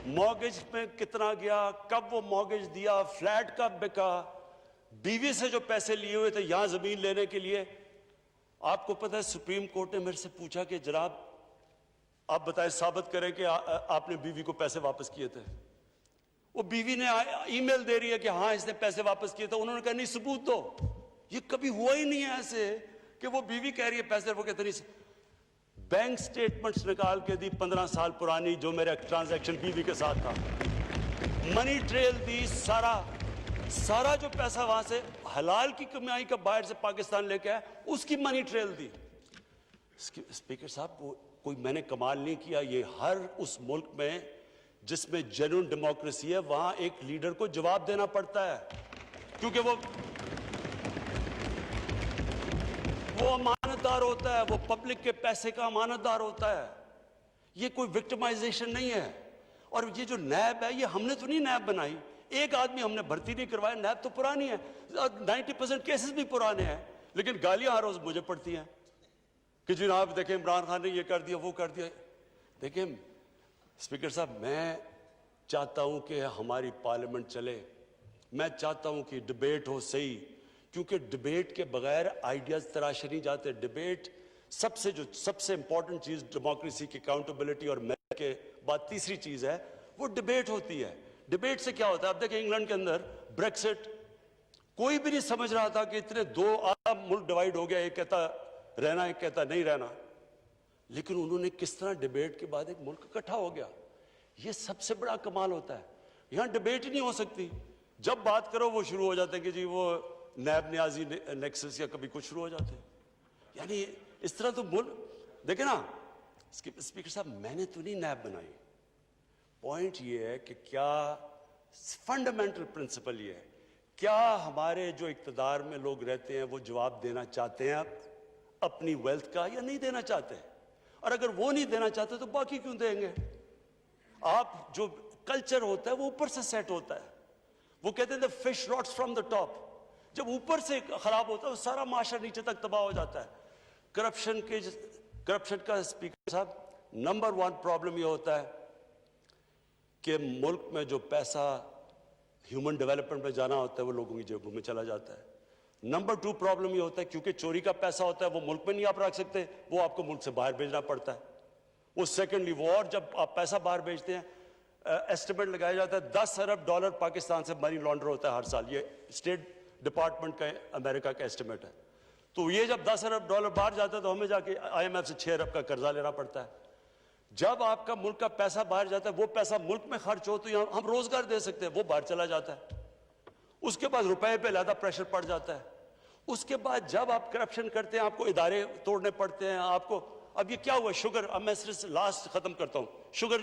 مارگیج میں کتنا گیا, کب وہ مارگیج دیا, فلیٹ کب بکا, بیوی سے جو پیسے لیے ہوئے تھے یہاں زمین لینے کے لیے. آپ کو پتہ ہے سپریم کورٹ نے میرے سے پوچھا کہ جناب آپ بتائیں ثابت کریں کہ آپ نے بیوی کو پیسے واپس کیے تھے. وہ بیوی نے ای میل دے رہی ہے کہ ہاں اس نے پیسے واپس کیے تھے. انہوں نے کہا نہیں ثبوت دو. یہ کبھی ہوا ہی نہیں ہے ایسے کہ وہ بیوی کہہ رہی ہے پیسے, وہ کہتے نہیں. بینک سٹیٹمنٹس نکال کے دی 15 سال پرانی جو میرا ٹرانزیکشن بیوی کے ساتھ تھا, منی ٹریل دی, سارا جو پیسہ وہاں سے حلال کی کمائی کا باہر سے پاکستان لے کے آیا اس کی منی ٹریل دی. اسپیکر صاحب کوئی میں نے کمال نہیں کیا, یہ ہر اس ملک میں جس میں جنون ڈیموکریسی ہے وہاں ایک لیڈر کو جواب دینا پڑتا ہے کیونکہ وہ امانت دار ہوتا ہے, وہ پبلک کے پیسے کا امانت دار ہوتا ہے. یہ کوئی وکٹمائزیشن نہیں ہے. اور یہ جو نیب ہے یہ ہم نے تو نہیں نیب بنائی, ایک آدمی ہم نے بھرتی نہیں کروایا, نیب تو پرانی ہے, 90% کیسز بھی پرانے ہیں, لیکن گالیاں ہر روز مجھے پڑتی ہیں کہ جناب دیکھیں عمران خان نے یہ کر دیا وہ کر دیا. دیکھیں اسپیکر صاحب میں چاہتا ہوں کہ ہماری پارلیمنٹ چلے, میں چاہتا ہوں کہ ڈبیٹ ہو صحیح, کیونکہ ڈبیٹ کے بغیر آئیڈیاز تراشے نہیں جاتے. ڈبیٹ سب سے امپورٹنٹ چیز ڈیموکریسی کی اکاؤنٹیبلٹی اور میرٹ کے بعد تیسری چیز ہے وہ ڈبیٹ ہوتی ہے. ڈبیٹ سے کیا ہوتا ہے؟ اب دیکھیں انگلینڈ کے اندر بریکسٹ کوئی بھی نہیں سمجھ رہا تھا کہ اتنے 2 عالم ملک ڈیوائیڈ ہو گیا, ایک کہتا رہنا ایک کہتا نہیں رہنا, لیکن انہوں نے کس طرح ڈبیٹ کے بعد ایک ملک اکٹھا ہو گیا. یہ سب سے بڑا کمال ہوتا ہے. یہاں ڈبیٹ ہی نہیں ہو سکتی, جب بات کرو وہ شروع ہو جاتے ہیں کہ جی وہ نیب نیازی نیکسس یا کبھی کچھ شروع ہو جاتے ہیں. یعنی اس طرح تو ملک دیکھیں نا اسپیکر صاحب میں نے تو نہیں نیب بنائی. پوائنٹ یہ ہے کہ کیا فنڈامنٹل پرنسپل یہ ہے, کیا ہمارے جو اقتدار میں لوگ رہتے ہیں وہ جواب دینا چاہتے ہیں اپنی ویلتھ کا یا نہیں دینا چاہتے؟ اور اگر وہ نہیں دینا چاہتے تو باقی کیوں دیں گے؟ آپ جو کلچر ہوتا ہے وہ اوپر سے سیٹ ہوتا ہے. وہ کہتے ہیں fish rots from the top. جب اوپر سے خراب ہوتا ہے وہ سارا معاشرہ نیچے تک تباہ ہو جاتا ہے. کرپشن کا اسپیکر صاحب نمبر 1 پرابلم یہ ہوتا ہے کہ ملک میں جو پیسہ ہیومن ڈیولپمنٹ میں جانا ہوتا ہے وہ لوگوں کی جیبوں میں چلا جاتا ہے. نمبر 2 پرابلم یہ ہوتا ہے کیونکہ چوری کا پیسہ ہوتا ہے وہ ملک میں نہیں آپ رکھ سکتے, وہ آپ کو ملک سے باہر بھیجنا پڑتا ہے. وہ سیکنڈلی وہ, اور جب آپ پیسہ باہر بھیجتے ہیں ایسٹیمیٹ لگایا جاتا ہے $10 ارب پاکستان سے منی لانڈر ہوتا ہے ہر سال. یہ اسٹیٹ ڈپارٹمنٹ کا امریکہ کا ایسٹیمیٹ ہے. تو یہ جب $10 ارب باہر جاتا ہے تو ہمیں جا کے IMF سے 6 ارب کا قرضہ لینا پڑتا ہے. جب آپ کا ملک کا پیسہ باہر جاتا ہے وہ پیسہ ملک میں خرچ ہو تو ہم روزگار دے سکتے ہیں, وہ باہر چلا جاتا ہے. اس کے بعد روپے پہ زیادہ پریشر پڑ جاتا ہے. اس کے بعد جب آپ کرپشن کرتے ہیں آپ کو ادارے توڑنے پڑتے ہیں آپ کو. اب یہ کیا ہوا شوگر, اب میں صرف لاسٹ ختم کرتا ہوں. شوگر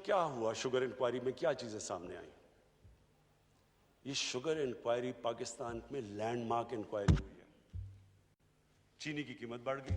کیا ہوا؟ شوگر انکوائری میں کیا چیزیں سامنے آئیں؟ یہ شوگر انکوائری پاکستان میں لینڈ مارک انکوائری ہوئی ہے. چینی کی قیمت بڑھ گئی,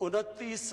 29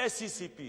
SCCP,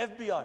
FBR,